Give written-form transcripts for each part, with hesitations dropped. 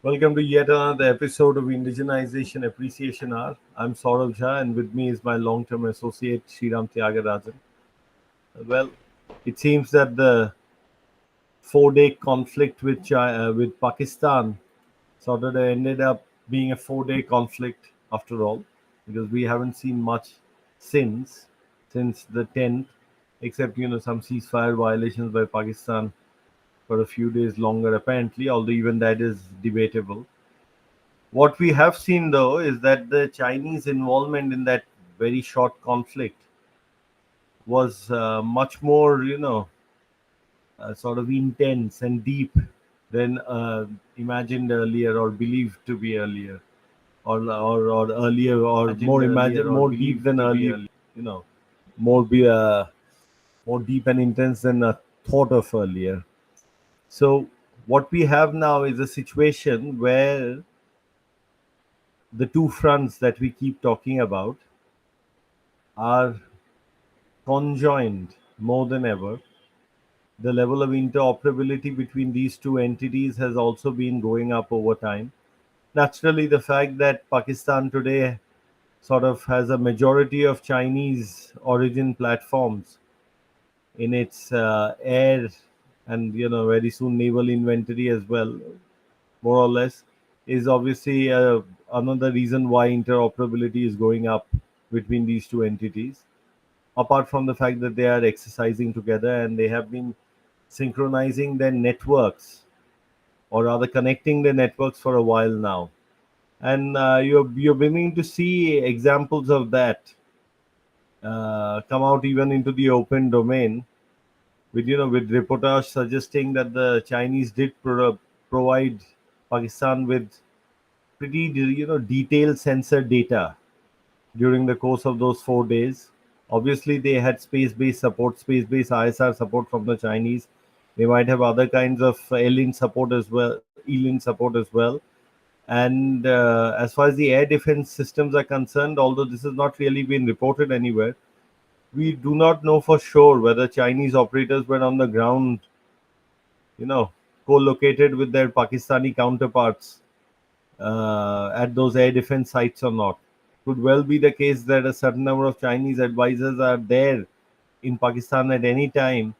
Welcome to yet another episode of Indigenization Appreciation Hour. I'm Saurav Jha, and with me is my long-term associate Sriram Tyagarajan. Well, it seems that the four-day conflict with Pakistan sort of ended up being a four-day conflict after all, because we haven't seen much since the 10th, except some ceasefire violations by Pakistan for a few days longer apparently, although even that is debatable. What we have seen, though, is that the Chinese involvement in that very short conflict was much more, sort of intense and deep than imagined earlier or believed to be earlier, or earlier, or more deep than earlier, you know, more be more deep and intense than thought of earlier. So what we have now is a situation where the two fronts that we keep talking about are conjoined more than ever. The level of interoperability between these two entities has also been going up over time. Naturally, the fact that Pakistan today sort of has a majority of Chinese origin platforms in its air and very soon naval inventory as well, more or less, is obviously another reason why interoperability is going up between these two entities, apart from the fact that they are exercising together and they have been synchronizing their networks, or rather connecting their networks, for a while now. And you're beginning to see examples of that come out even into the open domain, with reportage suggesting that the Chinese did provide Pakistan with pretty detailed sensor data during the course of those 4 days. Obviously, they had space-based ISR support from the Chinese. They might have other kinds of ELIN support as well. And as far as the air defense systems are concerned, although this has not really been reported anywhere, we do not know for sure whether Chinese operators were on the ground, you know, co-located with their Pakistani counterparts at those air defense sites or not. Could well be the case that a certain number of Chinese advisors are there in Pakistan at any time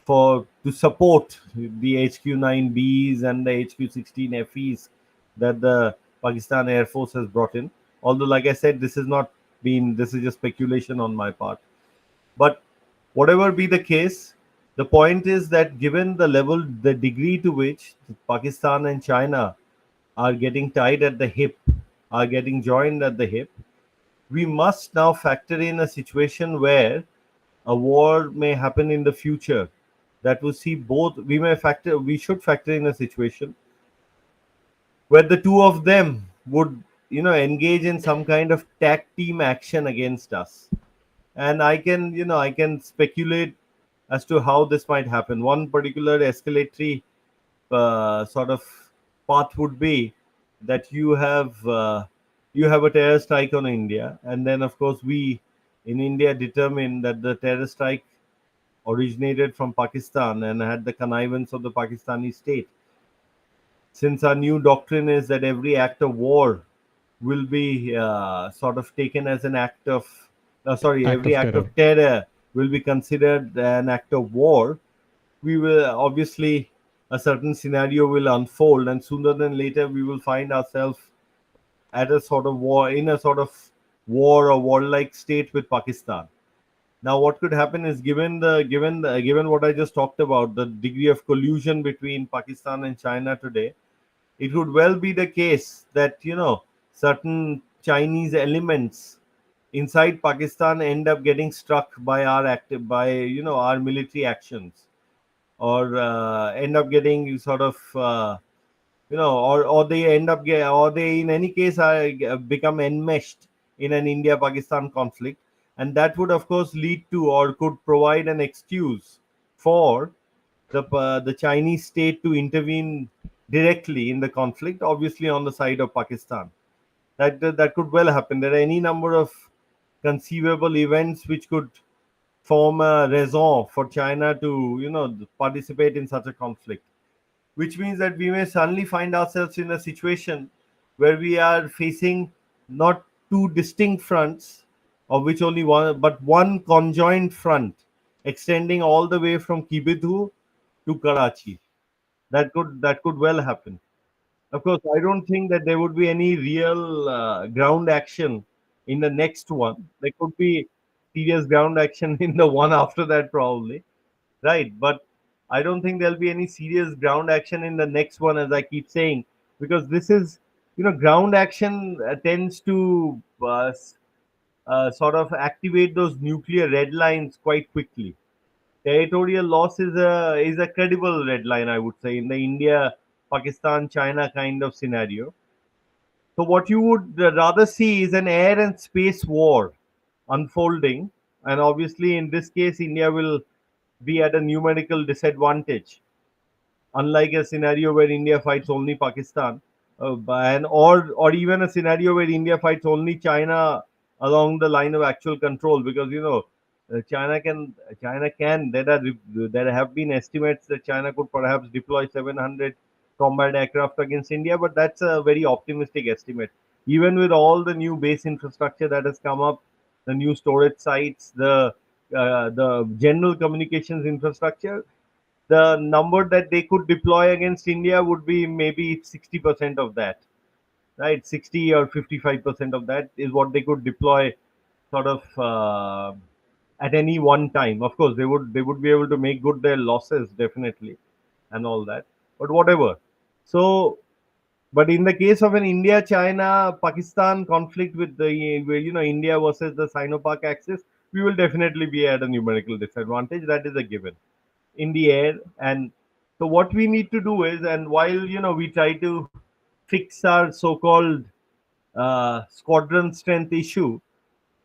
for to support the HQ-9Bs and the HQ-16Fes that the Pakistan Air Force has brought in. Although, like I said, this is just speculation on my part. But whatever be the case, the point is that given the degree to which Pakistan and China are getting tied at the hip, are getting joined at the hip, we must now factor in a situation where a war may happen in the future that will see both. We should factor in a situation where the two of them would engage in some kind of tag team action against us. And I can speculate as to how this might happen. One particular escalatory sort of path would be that you have a terror strike on India, and then of course we in India determine that the terror strike originated from Pakistan and had the connivance of the Pakistani state. Since our new doctrine is that every act of war will be sort of taken as an act of Act every of act terror. of terror will be considered an act of war. We will obviously, a certain scenario will unfold, and sooner than later we will find ourselves at a sort of war in a sort of war or warlike state with Pakistan. Now, what could happen is, given what I just talked about, the degree of collusion between Pakistan and China today, it would well be the case that certain Chinese elements inside Pakistan end up getting struck by our military actions, or end up getting sort of or they end up or they in any case become enmeshed in an India-Pakistan conflict, and that would of course lead to, or could provide an excuse for the Chinese state to intervene directly in the conflict, obviously on the side of Pakistan. That could well happen. There are any number of conceivable events which could form a raison for China to participate in such a conflict. which means that we may suddenly find ourselves in a situation where we are facing not two distinct fronts, of which only one, but one conjoined front extending all the way from Kibithu to Karachi. That could well happen. Of course, I don't think that there would be any real ground action in the next one. There could be serious ground action in the one after that, probably, right? But I don't think there'll be any serious ground action in the next one, as I keep saying, because this is, ground action tends to sort of activate those nuclear red lines quite quickly. Territorial loss is a credible red line, I would say, in the India, Pakistan, China kind of scenario. So what you would rather see is an air and space war unfolding, and obviously in this case, India will be at a numerical disadvantage, unlike a scenario where India fights only Pakistan, or even a scenario where India fights only China along the line of actual control, because China can there have been estimates that China could perhaps deploy 700 combat aircraft against India, but that's a very optimistic estimate. Even with all the new base infrastructure that has come up, the new storage sites, the general communications infrastructure, the number that they could deploy against India would be maybe 60% of that, right? 60 or 55% of that is what they could deploy, sort of, at any one time. Of course, they would be able to make good their losses, definitely, and all that. But whatever. So, but in the case of an India China Pakistan conflict with India versus the Sino-Pak axis, we will definitely be at a numerical disadvantage. That is a given in the air. And so what we need to do is, and while we try to fix our so-called squadron strength issue,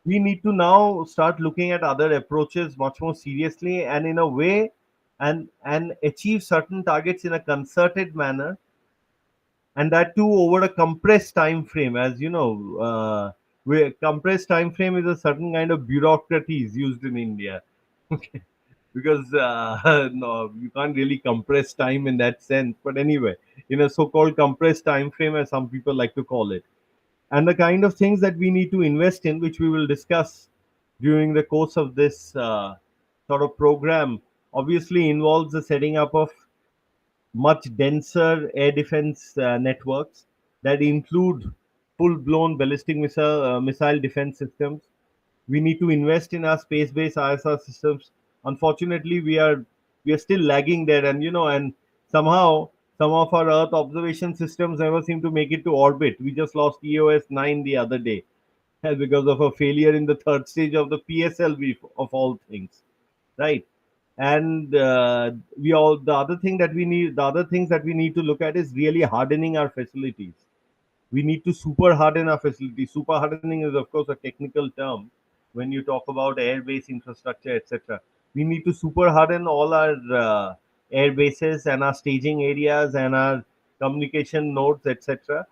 we need to now start looking at other approaches much more seriously, and in a way, and achieve certain targets in a concerted manner, and that too over a compressed time frame. As you know, compressed time frame is a certain kind of bureaucracy is used in India. Okay, because no, you can't really compress time in that sense. But anyway, in a so-called compressed time frame, as some people like to call it, and the kind of things that we need to invest in, which we will discuss during the course of this sort of program, obviously involves the setting up of much denser air defense networks that include full-blown ballistic missile defense systems. We need to invest in our space-based ISR systems. Unfortunately, we are still lagging there, and somehow some of our Earth observation systems never seem to make it to orbit. We just lost EOS 9 the other day because of a failure in the third stage of the PSLV, of all things, right? And we all the other things that we need to look at is really hardening our facilities. We need to super harden our facilities. Super hardening is, of course, a technical term when you talk about air base infrastructure, etc. We need to super harden all our air bases and our staging areas and our communication nodes, etc.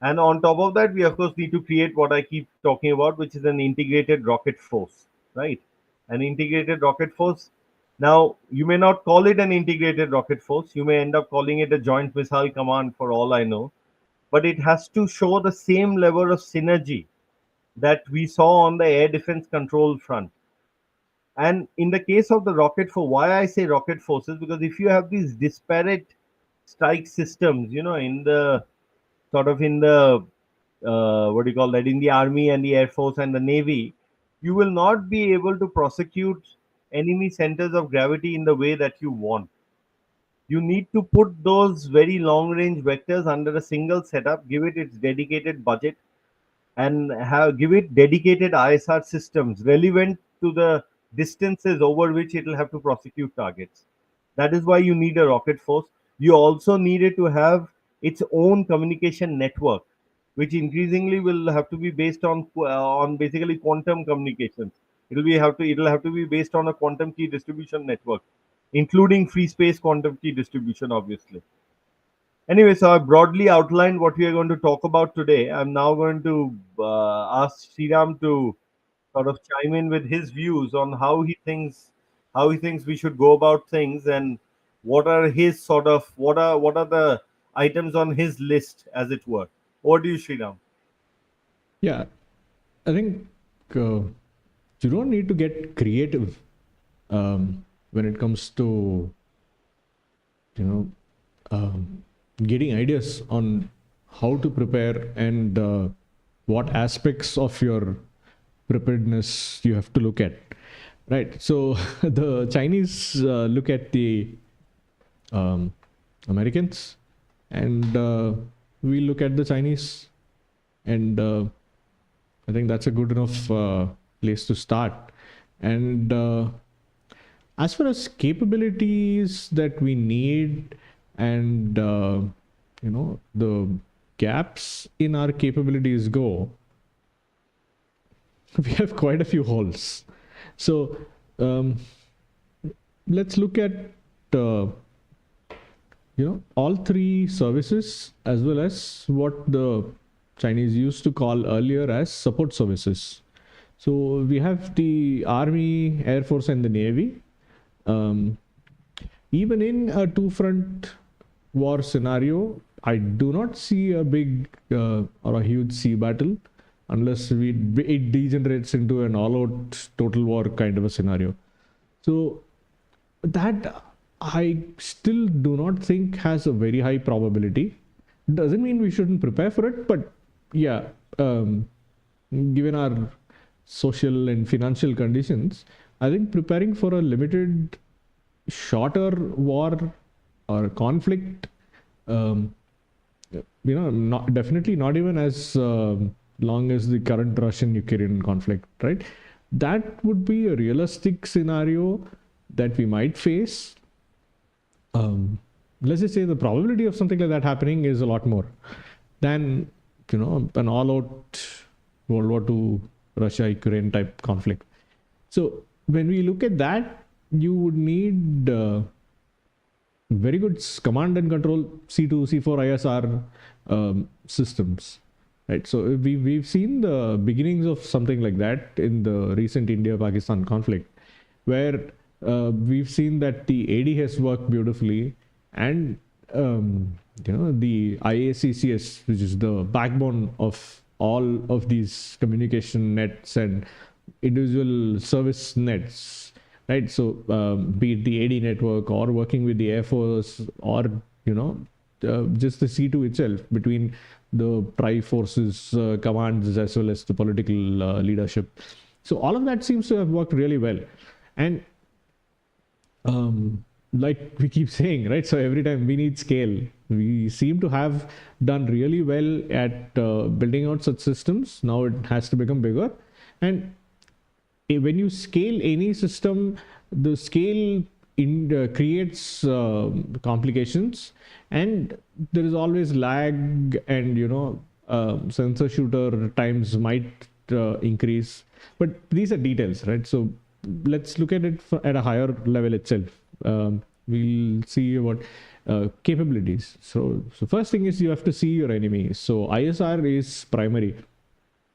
And on top of that, we of course need to create what I keep talking about, which is an integrated rocket force, right? An integrated rocket force. Now, you may not call it an integrated rocket force. You may end up calling it a joint missile command, for all I know. But it has to show the same level of synergy that we saw on the air defense control front. And in the case of the rocket force, why I say rocket forces, because if you have these disparate strike systems, in the sort of in the what do you call that, in the army and the air force and the navy, you will not be able to prosecute enemy centers of gravity in the way that you want. You need to put those very long range vectors under a single setup, give it its dedicated budget, and have give it dedicated ISR systems relevant to the distances over which it will have to prosecute targets. That is why you need a rocket force. You also need it to have its own communication network, which increasingly will have to be based on basically quantum communications. It'll have to be based on a quantum key distribution network, including free space quantum key distribution, obviously. Anyway, so I broadly outlined what we are going to talk about today. I'm now going to ask Sriram to sort of chime in with his views on how he thinks we should go about things, and what are his sort of what are the items on his list, as it were? What do you, Sriram? Yeah, I think you don't need to get creative when it comes to, you know, getting ideas on how to prepare and what aspects of your preparedness you have to look at. Right. So the Chinese look at the um, Americans, and we look at the Chinese, and I think that's a good enough place to start. And as far as capabilities that we need, and the gaps in our capabilities go, we have quite a few holes. So um, let's look at uh, all three services, as well as what the Chinese used to call earlier as support services. So we have the Army, Air Force, and the Navy. Um, Even in a two-front war scenario, I do not see a big or a huge sea battle unless it degenerates into an all-out total war kind of a scenario. So that I still do not think has a very high probability. Doesn't mean we shouldn't prepare for it, but yeah, given our social and financial conditions, I think preparing for a limited, shorter war or conflict, um, not definitely not even as long as the current Russian-Ukrainian conflict, right? That would be a realistic scenario that we might face. Let's just say the probability of something like that happening is a lot more than an all-out World War II Russia-Ukraine type conflict. So when we look at that, you would need very good command and control C2, C4 ISR systems, right? So we've seen the beginnings of something like that in the recent India-Pakistan conflict, where we've seen that the AD has worked beautifully, and the IACCS, which is the backbone of all of these communication nets and individual service nets, right? So be it the AD network, or working with the Air Force, or just the C2 itself, between the tri-forces commands as well as the political leadership. So all of that seems to have worked really well. And like we keep saying, right? So every time we need scale, we seem to have done really well at building out such systems. Now it has to become bigger. And when you scale any system, the scale creates complications, and there is always lag, and sensor shooter times might increase, but these are details, right? So let's look at it at a higher level itself. We'll see about capabilities. So first thing is you have to see your enemy. So ISR is primary.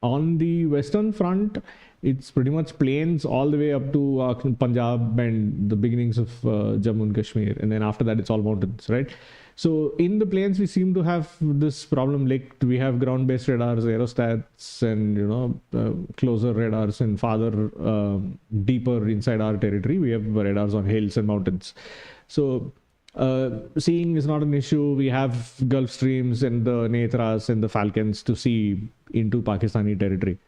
On the western front, it's pretty much plains all the way up to Punjab and the beginnings of Jammu and Kashmir, and then after that it's all mountains, right? So in the plains, we seem to have this problem licked. We have ground-based radars, aerostats, and closer radars, and farther deeper inside our territory, we have radars on hills and mountains. So seeing is not an issue. We have Gulf Streams and the Netras and the Falcons to see into Pakistani territory.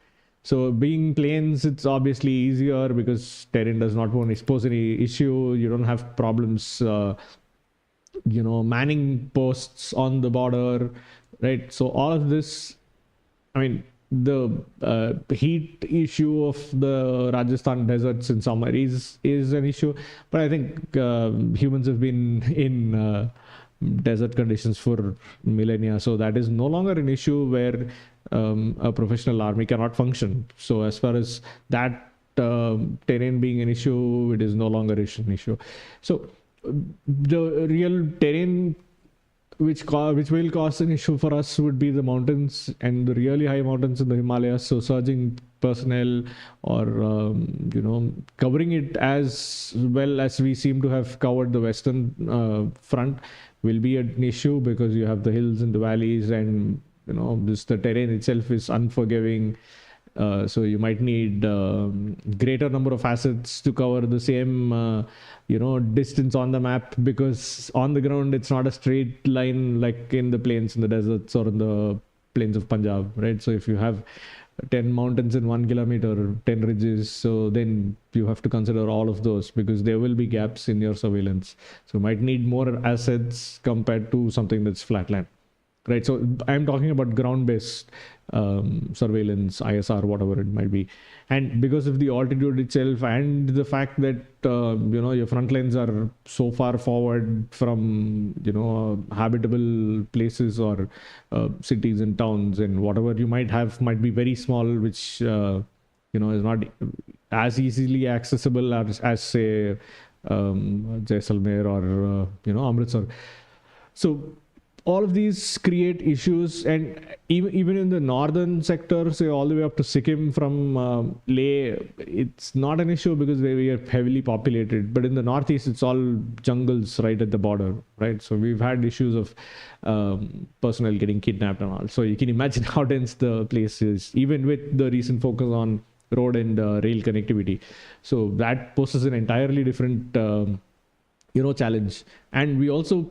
So being plains, it's obviously easier because terrain does not want to pose any issue. You don't have problems, manning posts on the border, right? So all of this, I mean, the heat issue of the Rajasthan deserts in summer is an issue, but I think humans have been in desert conditions for millennia, so that is no longer an issue where a professional army cannot function. So as far as that terrain being an issue, it is no longer an issue. So the real terrain which will cause an issue for us would be the mountains and the really high mountains in the Himalayas. So surging personnel or covering it as well as we seem to have covered the western front will be an issue, because you have the hills and the valleys, and this the terrain itself is unforgiving. So you might need greater number of assets to cover the same distance on the map, because on the ground it's not a straight line like in the plains, in the deserts, or in the plains of Punjab, right? So if you have 10 mountains in 1 kilometer, 10 ridges, so then you have to consider all of those, because there will be gaps in your surveillance. So you might need more assets compared to something that's flatland. Right, so I'm talking about ground-based surveillance, ISR, whatever it might be, and because of the altitude itself and the fact that your front lines are so far forward from habitable places or cities and towns, and whatever you might have might be very small, which is not as easily accessible as say Jaisalmer or Amritsar. So all of these create issues, and even in the northern sector, say all the way up to Sikkim from Leh, it's not an issue because we are heavily populated. But in the northeast, it's all jungles right at the border, right? So we've had issues of personnel getting kidnapped and all. So you can imagine how dense the place is, even with the recent focus on road and rail connectivity. So that poses an entirely different challenge. And we also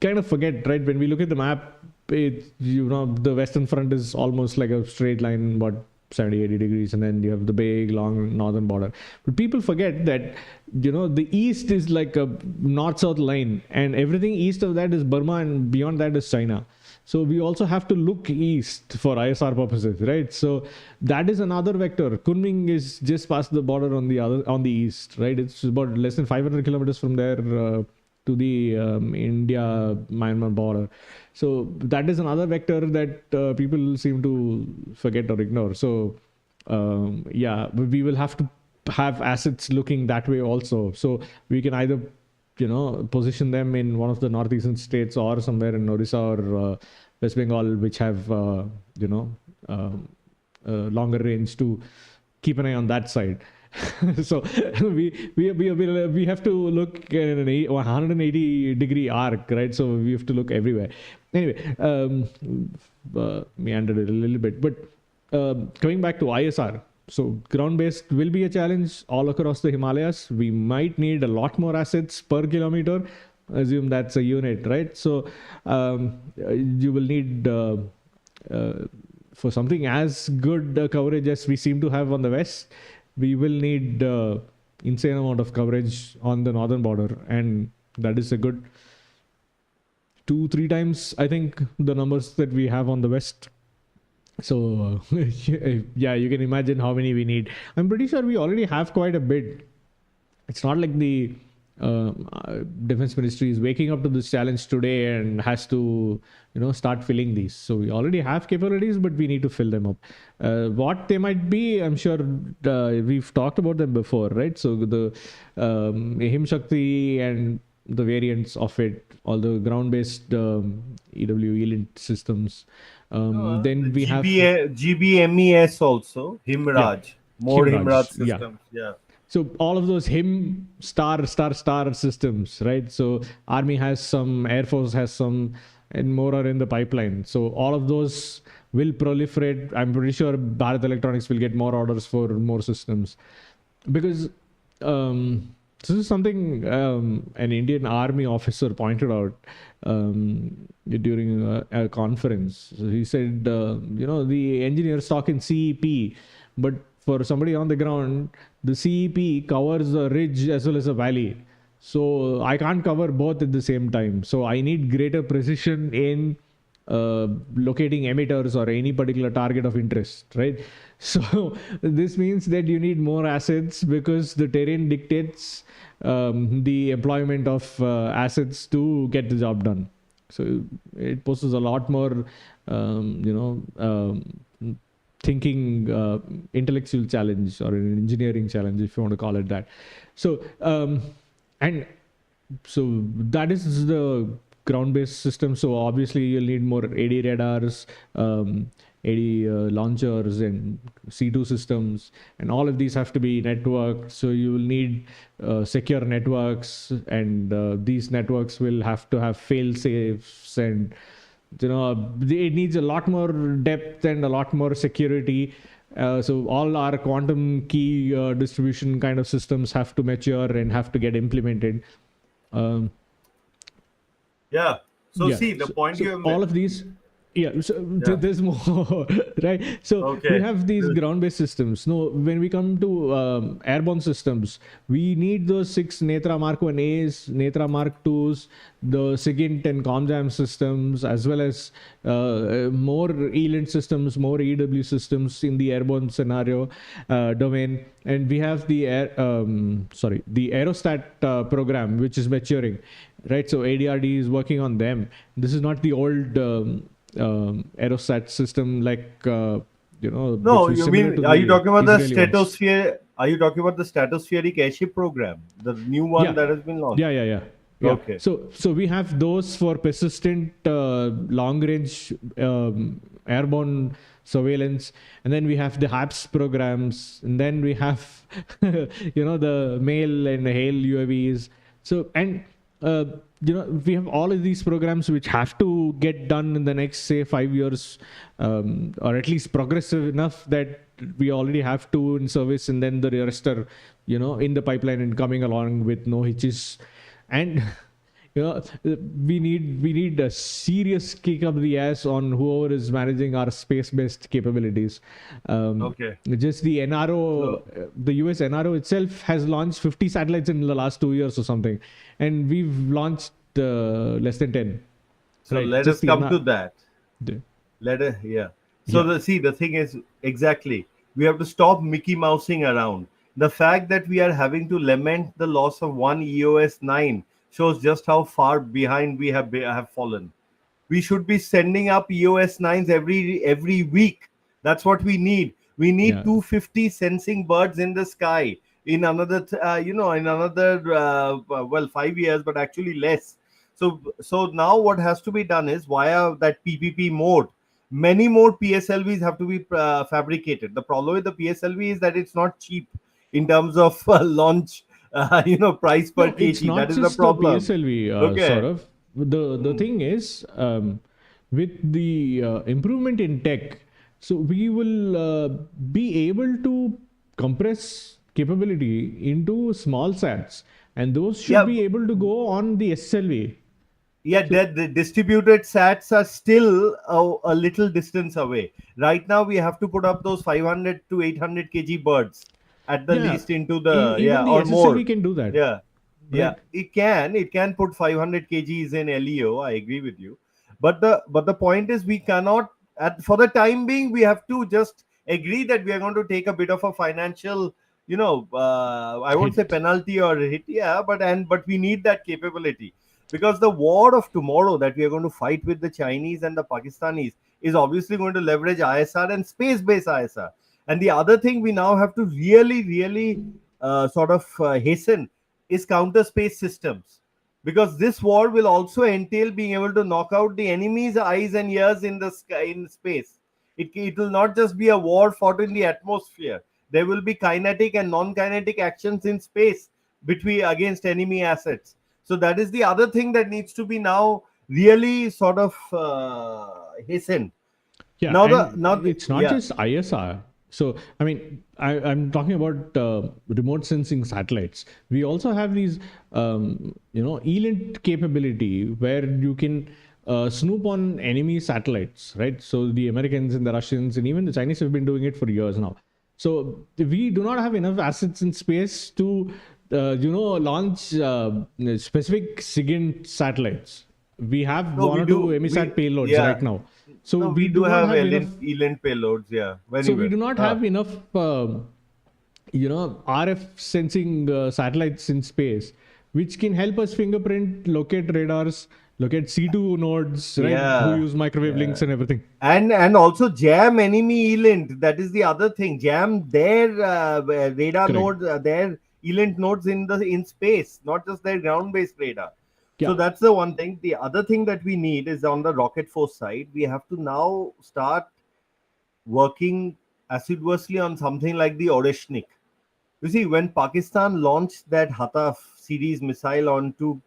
kind of forget, right, when we look at the map, the western front is almost like a straight line, about 70-80 degrees, and then you have the big long northern border. But people forget that the east is like a north-south line, and everything east of that is Burma, and beyond that is China. So we also have to look east for ISR purposes, right? So that is another vector. Kunming is just past the border on the east, right? It's about less than 500 kilometers from there to the India-Myanmar border. So that is another vector that people seem to forget or ignore. So we will have to have assets looking that way also. So we can either position them in one of the northeastern states, or somewhere in Orissa or West Bengal, which have longer range to keep an eye on that side. So we have to look in an 180 degree arc, right? So we have to look everywhere. Anyway, meandered a little bit, but coming back to ISR. So ground-based will be a challenge all across the Himalayas. We might need a lot more assets per kilometer. Assume that's a unit, right? So you will need for something as good coverage as we seem to have on the west, we will need insane amount of coverage on the northern border, and that is a good 2-3 times, I think, the numbers that we have on the west. So yeah, you can imagine how many we need. I'm pretty sure we already have quite a bit. It's not like the defense ministry is waking up to this challenge today and has to start filling these. So we already have capabilities, but we need to fill them up. What they might be, I'm sure we've talked about them before, right? So the Him Shakti and the variants of it, all the ground-based EW systems. Then we have GBMES also, Himraj, more Himraj Himraj, systems. Yeah. So all of those Him star systems, right? So Army has some, Air Force has some, and more are in the pipeline. So all of those will proliferate. I'm pretty sure Bharat Electronics will get more orders for more systems, because this is something an Indian Army officer pointed out during a conference. So he said, the engineers talk in CEP, but for somebody on the ground, the CEP covers a ridge as well as a valley. So I can't cover both at the same time. So I need greater precision in locating emitters or any particular target of interest, right? So this means that you need more assets, because the terrain dictates the employment of assets to get the job done. So it poses a lot more, thinking intellectual challenge, or an engineering challenge, if you want to call it that. So and so that is the ground-based systems. So obviously you'll need more AD radars, AD launchers, and C2 systems, and all of these have to be networked. So you will need secure networks, and these networks will have to have fail safes, and it needs a lot more depth and a lot more security. So all our quantum key distribution kind of systems have to mature and have to get implemented. Um, Yeah. So yeah. see the point So you have made. all of these, yeah. So Yeah. there's more, right? So we Okay. have these ground-based systems. No, when we come to airborne systems, we need those 6 Netra Mark 1As, Netra Mark 2s, the SIGINT and COMJAM systems, as well as more ELINT systems, more EW systems in the airborne scenario domain. And we have the the aerostat program, which is maturing, right? So ADRD is working on them. This is not the old aerostat system, like which No, was you similar mean to are you the talking about the Israeli ones. stratosphere? Are you talking about the stratospheric airship program, the new one Yeah, that has been launched? yeah. Okay. So we have those for persistent long range airborne surveillance, and then we have the HAPS programs, and then we have the mail and hail UAVs. So and uh, we have all of these programs which have to get done in the next, say, 5 years, or at least progressive enough that we already have two in service, and then the rest are in the pipeline and coming along with no hitches. And you know we need a serious kick up the ass on whoever is managing our space based capabilities. Okay. Just the NRO, So the US NRO itself has launched 50 satellites in the last 2 years or something, and we've launched less than 10. so Right, let just us the come to NR. that. the- Yeah. So yeah, the thing is exactly we have to stop Mickey Mousing around. The fact that we are having to lament the loss of one EOS 9 shows just how far behind we have fallen. We should be sending up EOS 9s every week. That's what we need. We need yeah, 250 sensing birds in the sky in another in another 5 years, but actually less. So now what has to be done is via that PPP mode, many more PSLVs have to be fabricated. The problem with the PSLV is that it's not cheap in terms of launch price per no, it's kg. not That is the just the problem. PSLV, Okay. Saurav. The Mm. thing is, with the improvement in tech, so we will be able to compress capability into small sats, and those should Yeah. be able to go on the SLV. Yeah, So that the distributed sats are still a little distance away. Right now, we have to put up those 500 to 800 kg birds at the yeah, least into the, even the or SSLV more. can do that, Yeah, yeah, right? it can put 500 kgs in LEO. I agree with you, but the point is we cannot, for the time being, we have to just agree that we are going to take a bit of a financial, I won't say Hit. penalty or hit, yeah, but we need that capability, because the war of tomorrow that we are going to fight with the Chinese and the Pakistanis is obviously going to leverage ISR and space-based ISR. And the other thing we now have to really sort of hasten is counter space systems, because this war will also entail being able to knock out the enemy's eyes and ears in the sky, in space. It will not just be a war fought in the atmosphere. There will be kinetic and non-kinetic actions in space between against enemy assets. So that is the other thing that needs to be now really sort of hastened. Yeah, Now the and now the, it's not yeah. just ISR. So, I mean, I'm talking about remote sensing satellites. We also have these, ELINT capability where you can snoop on enemy satellites, right? So the Americans and the Russians and even the Chinese have been doing it for years now. So we do not have enough assets in space to, launch specific SIGINT satellites. We have No, one we or two do. emisat payloads Yeah. right now. So No, we we do do not have have enough. ELINT payloads. Yeah, So very we well. do not have enough, RF sensing satellites in space, which can help us fingerprint, locate radars, locate C2 nodes, right? Who Yeah, use microwave yeah. links and everything. And also jam enemy ELINT. That is the other thing. Jam their radar Correct. nodes, their ELINT nodes in space, not just their ground-based radar. So Yeah. that's the one thing. The other thing that we need is on the rocket force side, we have to now start working assiduously on something like the Oreshnik. You see, when Pakistan launched that Hataf series missile onto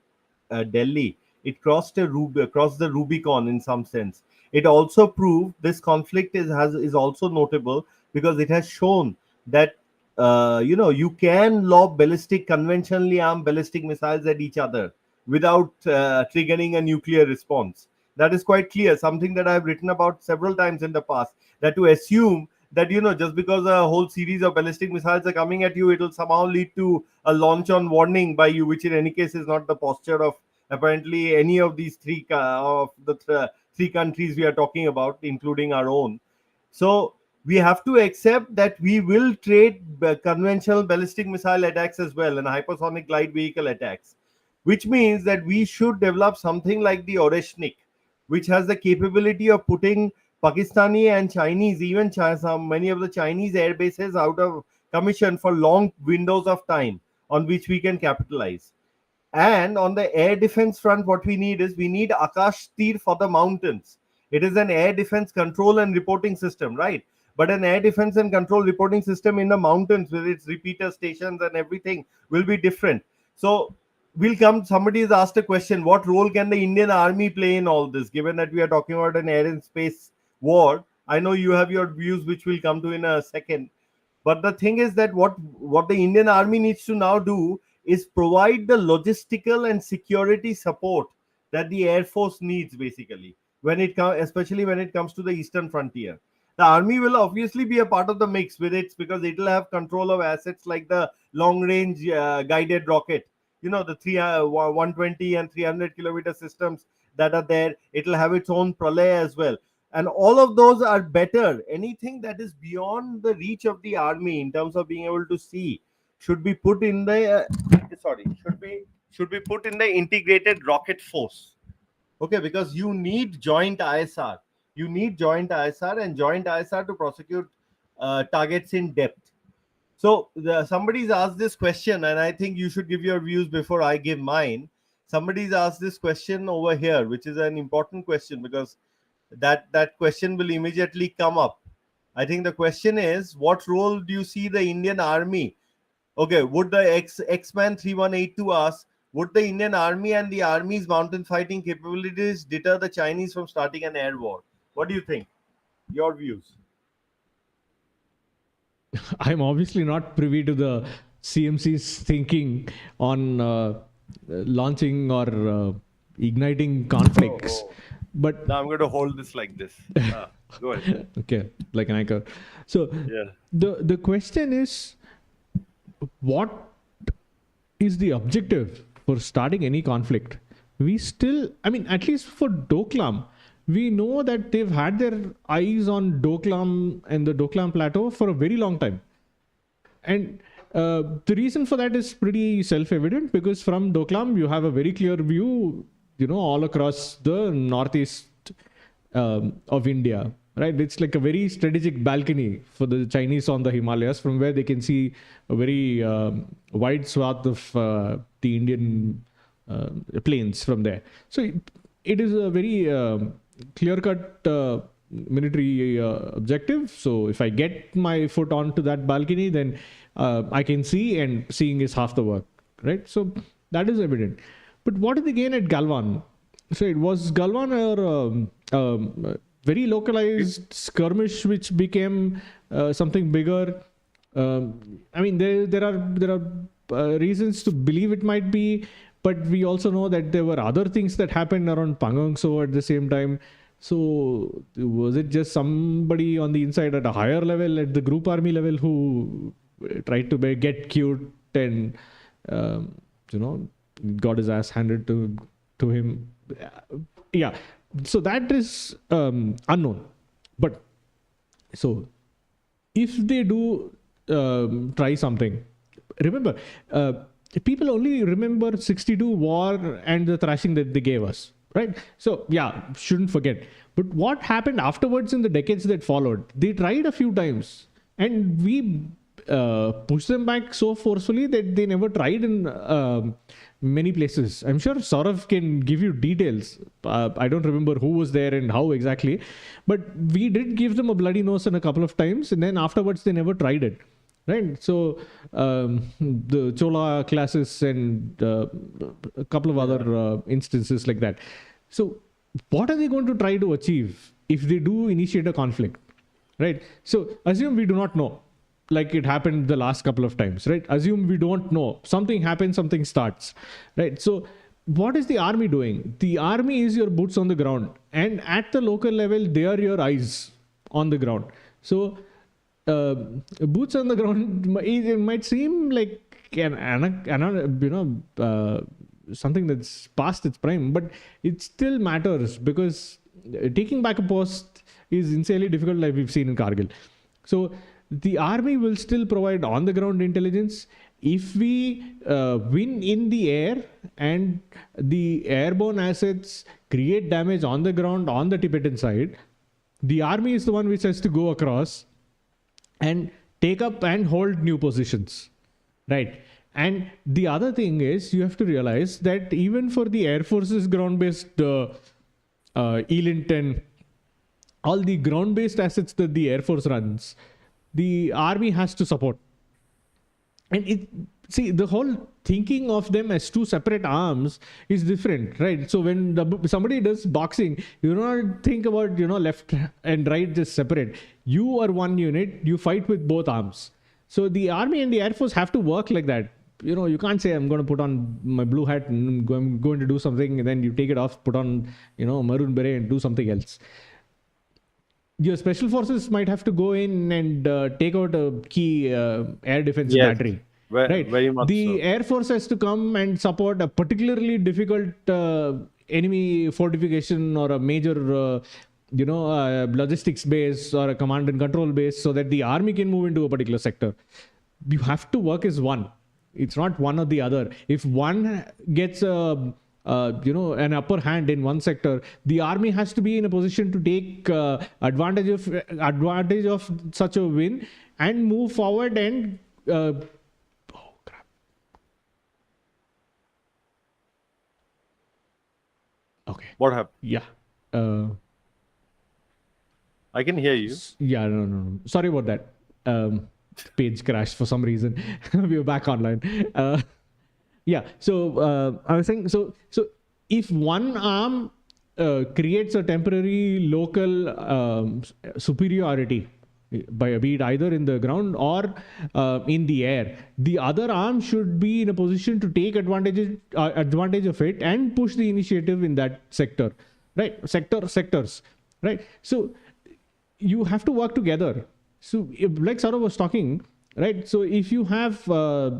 Delhi, it crossed the Rubicon in some sense. It also proved this conflict is also notable because it has shown that you can lob conventionally armed ballistic missiles at each other without triggering a nuclear response. That is quite clear. Something that I have written about several times in the past. That to assume that just because a whole series of ballistic missiles are coming at you, it will somehow lead to a launch on warning by you, which in any case is not the posture of apparently any of these three countries we are talking about, including our own. So we have to accept that we will trade conventional ballistic missile attacks as well and hypersonic glide vehicle attacks, which means that we should develop something like the Oreshnik, which has the capability of putting Pakistani and Chinese, even many of the Chinese air bases out of commission for long windows of time on which we can capitalize. And on the air defense front, what we need Akash Tir for the mountains. It is an air defense control and reporting system, right? But an air defense and control reporting system in the mountains with its repeater stations and everything will be different. So will come somebody has asked a question, what role can the Indian army play in all this, given that we are talking about an air and space war? I know you have your views, which we'll come to in a second, but the thing is that what the Indian army needs to now do is provide the logistical and security support that the air force needs, basically, when it comes, especially when it comes to the eastern frontier. The army will obviously be a part of the mix with it because it will have control of assets like the long range guided rocket, the 120 and 300 kilometer systems that are there. It will have its own pralay as well, and all of those are better. Anything that is beyond the reach of the army in terms of being able to see should be put in the sorry should be put in the integrated rocket force. Okay, because you need joint ISR. You need joint ISR and joint ISR to prosecute targets in depth. So somebody's asked this question, and I think you should give your views before I give mine. Somebody's asked this question over here, which is an important question because that question will immediately come up. I think the question is, what role do you see the Indian Army? Okay, would the X-Man 3182 ask, would the Indian Army and the Army's mountain fighting capabilities deter the Chinese from starting an air war? What do you think? Your views? I'm obviously not privy to the CMC's thinking on launching or igniting Oh, conflicts. oh. But Now I'm going to hold this like this. Go ahead. okay, like an anchor. So Yeah. the question is, what is the objective for starting any conflict? We still, I mean, at least for Doklam, we know that they've had their eyes on Doklam and the Doklam Plateau for a very long time. And the reason for that is pretty self-evident, because from Doklam you have a very clear view, all across the northeast of India, right? It's like a very strategic balcony for the Chinese on the Himalayas, from where they can see a very wide swath of the Indian plains from there. So it is a very clear-cut military objective. So if I get my foot onto that balcony, then I can see, and seeing is half the work, right? So that is evident. But what did they gain at Galwan? So it was Galwan or very localized skirmish, which became something bigger. I mean, there are reasons to believe it might be, but we also know that there were other things that happened around Pangong So at the same time. So was it just somebody on the inside at a higher level, at the group army level, who tried to get cute and got his ass handed to him? Yeah. So that is unknown. But so if they do try something, remember, people only remember 62 war and the thrashing that they gave us, right? So yeah, shouldn't forget. But what happened afterwards in the decades that followed? They tried a few times, and we push them back so forcefully that they never tried in many places. I'm sure Saurav can give you details. I don't remember who was there and how exactly, but we did give them a bloody nose a couple of times, and then afterwards they never tried it. Right, so the Chola classes and a couple of other instances like that. So, what are they going to try to achieve if they do initiate a conflict? Right. So, assume we do not know, like it happened the last couple of times. Right. Assume we don't know. Something happens, something starts. Right. So, what is the army doing? The army is your boots on the ground, and at the local level, they are your eyes on the ground. So, boots on the ground, it might seem like something that's past its prime, but it still matters because taking back a post is insanely difficult, like we've seen in Kargil. So the army will still provide on the ground intelligence. If we win in the air and the airborne assets create damage on the ground on the Tibetan side, the army is the one which has to go across and take up and hold new positions, right? And the other thing is, you have to realize that even for the Air Force's ground-based ELINT and all the ground-based assets that the Air Force runs, the Army has to support. And the whole thinking of them as two separate arms is different, right? So when somebody does boxing, you don't think about, left and right just separate. You are one unit, you fight with both arms. So the Army and the Air Force have to work like that. You can't say, I'm going to put on my blue hat and I'm going to do something, and then you take it off, put on, maroon beret and do something else. Your special forces might have to go in and take out a key air defense battery. Right. Very much the so. Air Force has to come and support a particularly difficult enemy fortification or a major, logistics base or a command and control base, so that the army can move into a particular sector. You have to work as one. It's not one or the other. If one gets an upper hand in one sector, the army has to be in a position to take advantage of such a win and move forward and. Okay. What happened? Yeah. I can hear you. Yeah, no. Sorry about that. Page crashed for some reason. We were back online. Yeah. So I was saying, so if one arm creates a temporary local superiority, be it either in the ground or in the air, the other arm should be in a position to take advantage of it and push the initiative in that sector, right? Sectors, right? So you have to work together. So like Saurav was talking, right? So if you have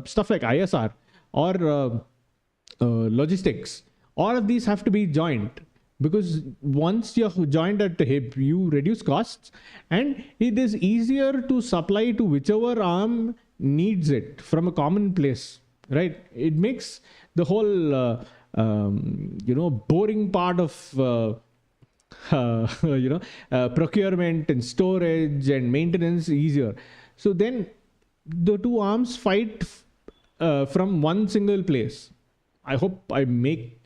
stuff like ISR or logistics, all of these have to be joint. Because once you're joined at the hip, you reduce costs, and it is easier to supply to whichever arm needs it from a common place, right? It makes the whole, boring part of, procurement and storage and maintenance easier. So then the two arms fight from one single place. I hope I make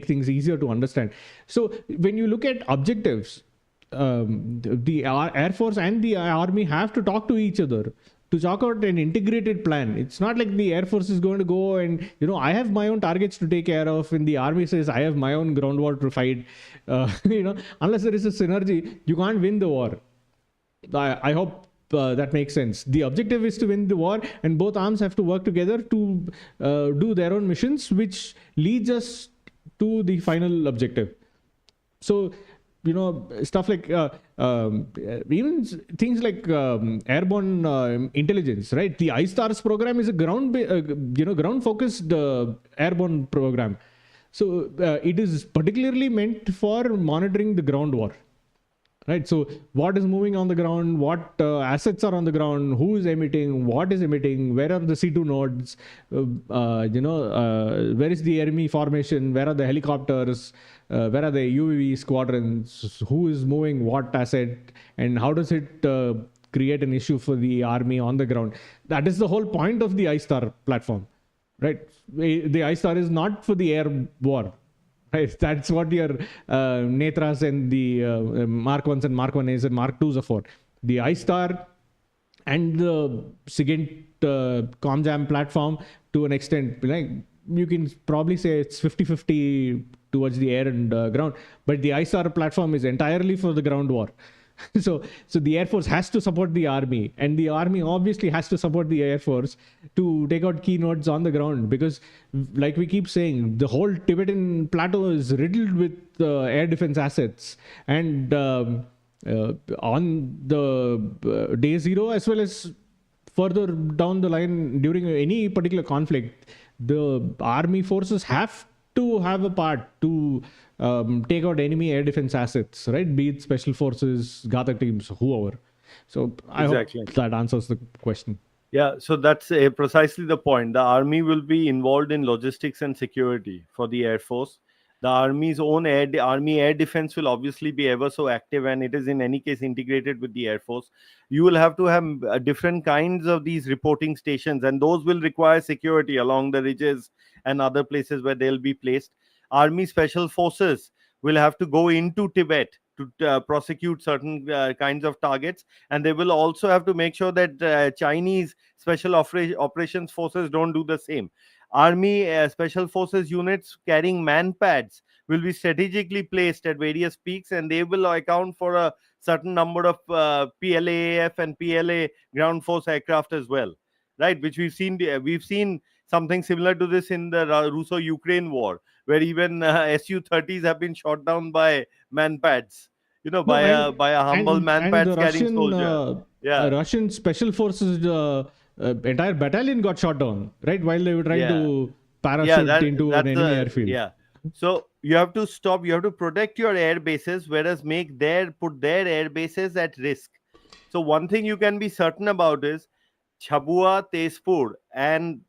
things easier to understand. So when you look at objectives, the Air Force and the Army have to talk to each other to chalk out an integrated plan. It's not like the Air Force is going to go and, I have my own targets to take care of, and the Army says, I have my own ground war to fight. Unless there is a synergy, you can't win the war. I hope that makes sense. The objective is to win the war, and both arms have to work together to do their own missions, which leads us to the final objective. So, stuff like even things like airborne intelligence, right? The iStars program is a ground-focused airborne program. So it is particularly meant for monitoring the ground war. Right. So what is moving on the ground, what assets are on the ground, who is emitting, what is emitting, where are the C2 nodes, where is the enemy formation, where are the helicopters, where are the UAV squadrons, who is moving what asset, and how does it create an issue for the army on the ground. That is the whole point of the I-Star platform, right? The I-Star is not for the air war, right? That's what your Netras and the Mark 1s and Mark 1As and Mark 2s are for. The I-Star and the SIGINT ComJam platform, to an extent, like, you can probably say it's 50-50 towards the air and ground, but the I-Star platform is entirely for the ground war. So the Air Force has to support the army, and the army obviously has to support the Air Force to take out key nodes on the ground, because, like we keep saying, the whole Tibetan plateau is riddled with air defense assets. And on the day zero, as well as further down the line during any particular conflict, the army forces have to have a part to take out enemy air defense assets, right? Be it special forces, Gata teams, whoever. So I Exactly. hope that answers the question. Yeah, so that's precisely the point. The army will be involved in logistics and security for the air force. The army's own army air defense will obviously be ever so active, and it is in any case integrated with the air force. You will have to have different kinds of these reporting stations, and those will require security along the ridges and other places where they'll be placed. Army special forces will have to go into Tibet to prosecute certain kinds of targets, and they will also have to make sure that Chinese special operations forces don't do the same. Army special forces units carrying man pads will be strategically placed at various peaks, and they will account for a certain number of PLAAF and PLA ground force aircraft as well, right? Which we've seen something similar to this in the Russo-Ukraine war, where even Su-30s have been shot down by man pads, No, by a humble man and pads the carrying soldier. Yeah, Russian special forces entire battalion got shot down, right, while they were trying yeah, to yeah. parachute into an That's enemy the airfield. yeah. So you have to stop. You have to protect your air bases, whereas put their air bases at risk. So one thing you can be certain about is Chabua, Tezpur, and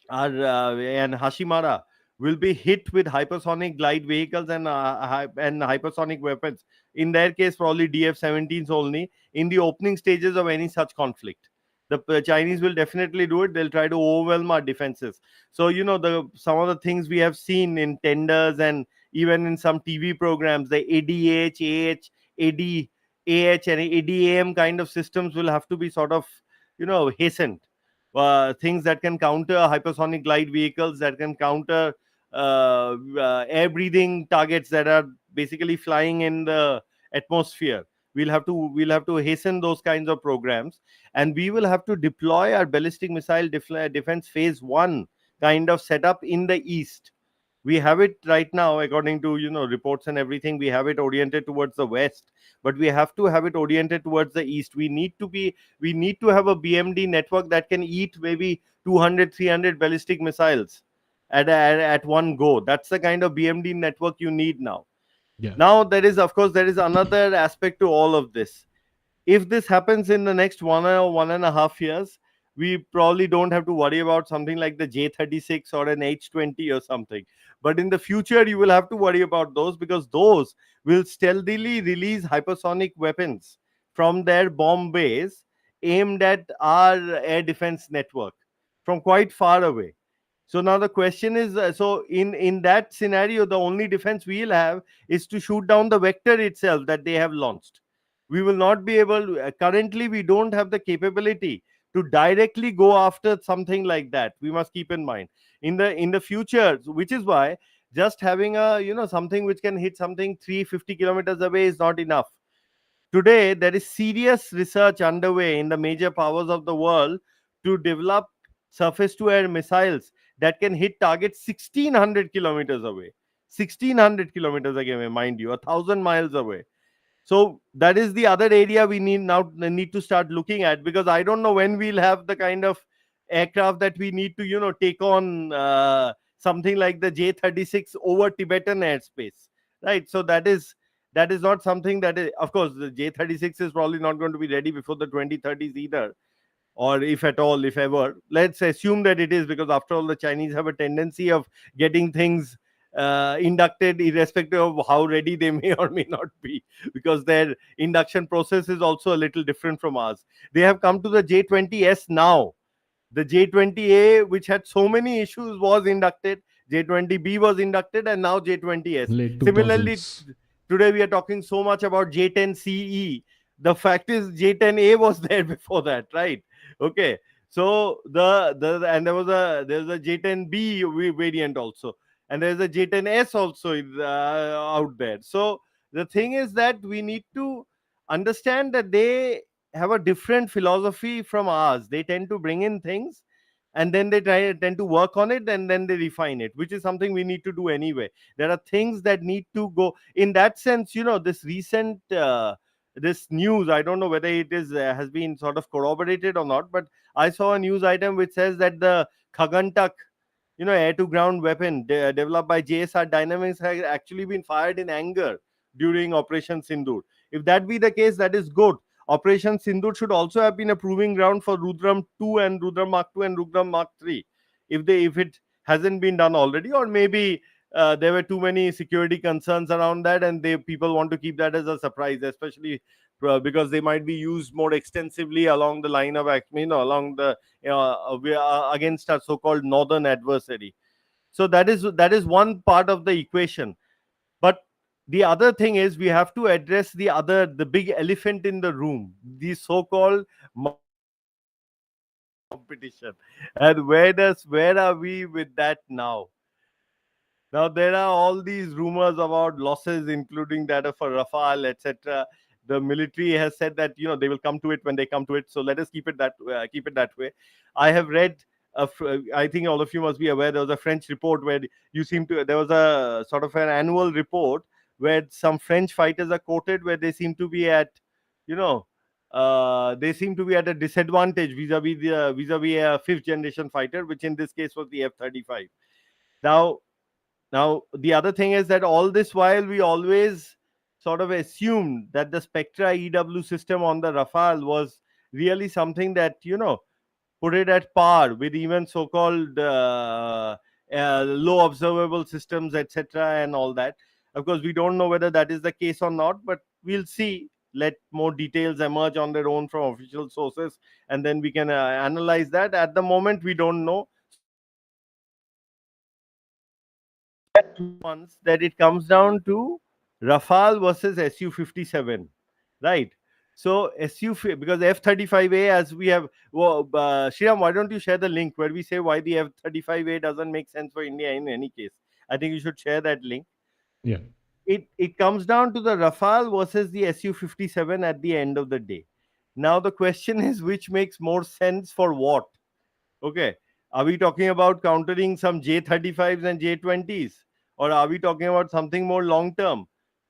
Hashimara will be hit with hypersonic glide vehicles and hypersonic weapons. In their case, probably DF-17s only in the opening stages of any such conflict. The Chinese will definitely do it. They'll try to overwhelm our defenses. So the some of the things we have seen in tenders and even in some TV programs, the ADH, AH, ADAH, and ADAM kind of systems will have to be sort of hastened. Things that can counter hypersonic glide vehicles, that can counter air breathing targets that are basically flying in the atmosphere. We'll have to hasten those kinds of programs, and we will have to deploy our ballistic missile defense phase 1 kind of setup in the east. We have it right now, according to reports and everything. We have it oriented towards the west, but we have to have it oriented towards the east. We need to have a BMD network that can eat maybe 200, 300 ballistic missiles at one go. That's the kind of BMD network you need now. Yeah. Now, there is another aspect to all of this. If this happens in the next 1 or 1.5 years, we probably don't have to worry about something like the J-36 or an H-20 or something. But in the future, you will have to worry about those, because those will stealthily release hypersonic weapons from their bomb base aimed at our air defense network from quite far away. So now the question is, so in that scenario, the only defense we'll have is to shoot down the vector itself that they have launched. We will not be able. Currently, we don't have the capability to directly go after something like that. We must keep in mind in the future, which is why just having a something which can hit something 350 kilometers away is not enough. Today, there is serious research underway in the major powers of the world to develop surface to air missiles that can hit targets 1600 kilometers away. 1600 kilometers away, mind you, 1,000 miles away. So that is the other area we need to start looking at, because I don't know when we'll have the kind of aircraft that we need to take on something like the J-36 over Tibetan airspace, right? So that is not something that is, of course, the J-36 is probably not going to be ready before the 2030s either, or if at all, if ever. Let's assume that it is, because after all, the Chinese have a tendency of getting things inducted, irrespective of how ready they may or may not be, because their induction process is also a little different from ours. They have come to the J20S now. The J20A, which had so many issues, was inducted. J20B was inducted, and now J20S. Late Similarly, 2000s. today we are talking so much about J10CE. The fact is, J10A was there before that, right? Okay. So and there's a J10B variant also, and there's a J10S also out there. So the thing is that we need to understand that they have a different philosophy from ours. They tend to bring in things, and then they tend to work on it, and then they refine it, which is something we need to do anyway. There are things that need to go in that sense. This recent this news, I don't know whether it is has been sort of corroborated or not, but I saw a news item which says that the Khagantak, air to ground weapon developed by JSR Dynamics, has actually been fired in anger during Operation Sindoor. If that be the case, that is good. Operation Sindoor should also have been a proving ground for Rudram 2 and Rudram Mark 2 and Rudram Mark 3, if it hasn't been done already, or maybe there were too many security concerns around that, and people want to keep that as a surprise, especially because they might be used more extensively along the line of action, along the against our so-called northern adversary. So that is one part of the equation. But the other thing is, we have to address the big elephant in the room, the so-called competition. And where are we with that now? Now there are all these rumors about losses, including that of a Rafale, etc. The military has said that they will come to it when they come to it. So let us keep it that way. I have read. I think all of you must be aware, there was a French report where there was a sort of an annual report where some French fighters are quoted, where they seem to be at, you know, they seem to be at a disadvantage vis-a-vis a fifth generation fighter, which in this case was the F-35. Now, the other thing is that all this while we always sort of assumed that the Spectra EW system on the Rafale was really something that, put it at par with even so-called low observable systems, etc., and all that. Of course, we don't know whether that is the case or not, but we'll see. Let more details emerge on their own from official sources, and then we can analyze that. At the moment, we don't know. So once that it comes down to Rafale versus Su-57, right? So because F-35A, as we have, well, Shriram, why don't you share the link where we say why the F-35A doesn't make sense for India in any case? I think you should share that link. Yeah. It comes down to the Rafale versus the Su-57 at the end of the day. Now the question is, which makes more sense for what? Okay. Are we talking about countering some J-35s and J-20s? Or are we talking about something more long term?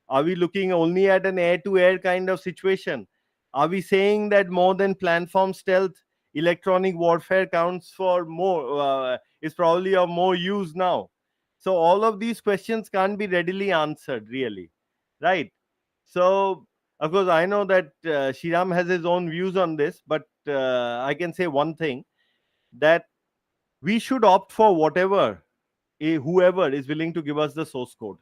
Are we looking only at an air to air kind of situation? Are we saying that more than platform stealth, electronic warfare counts for more, is probably of more use now? So, all of these questions can't be readily answered, really. Right? So, of course, I know that Shriram has his own views on this, but I can say one thing, that we should opt for whoever is willing to give us the source code,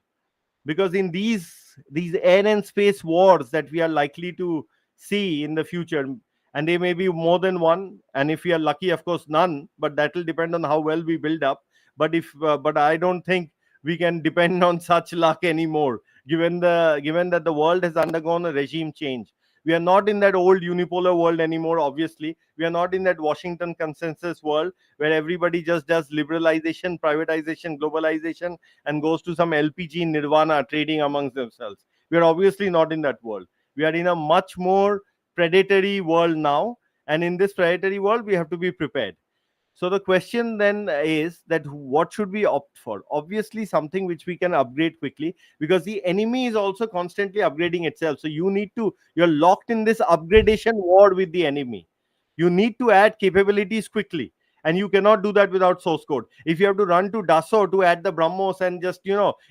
because in these air and space wars that we are likely to see in the future, and there may be more than one, and if we are lucky, of course, none, but that will depend on how well we build up. But I don't think we can depend on such luck anymore, given that the world has undergone a regime change. We are not in that old unipolar world anymore. Obviously, we are not in that Washington consensus world where everybody just does liberalization, privatization, globalization, and goes to some LPG nirvana trading amongst themselves. We are obviously not in that world. We are in a much more predatory world now. And in this predatory world, we have to be prepared. So the question then is that what should we opt for? Obviously, something which we can upgrade quickly, because the enemy is also constantly upgrading itself. So you're locked in this upgradation war with the enemy. You need to add capabilities quickly. And you cannot do that without source code. If you have to run to Dassault to add the BrahMos and just,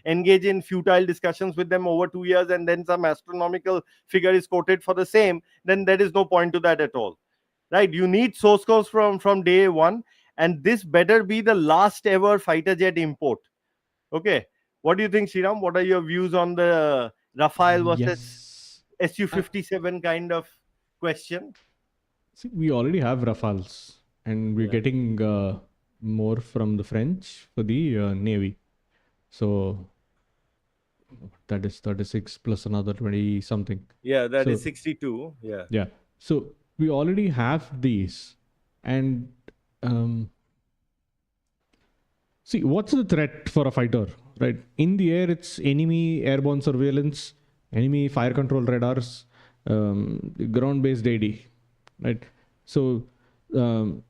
engage in futile discussions with them over 2 years, and then some astronomical figure is quoted for the same, then there is no point to that at all. Right? You need source codes from day one, and this better be the last ever fighter jet import. Okay. What do you think, Sriram? What are your views on the Rafale versus Yes. Su-57 kind of question? See, we already have Rafales, and we're Yeah. getting more from the French for the Navy. So that is 36 plus another 20 something. Yeah, that is So 62. Yeah. yeah, so we already have these, and um, see, what's the threat for a fighter, right? In the air, it's enemy airborne surveillance, enemy fire control radars, ground-based AD, right? So um,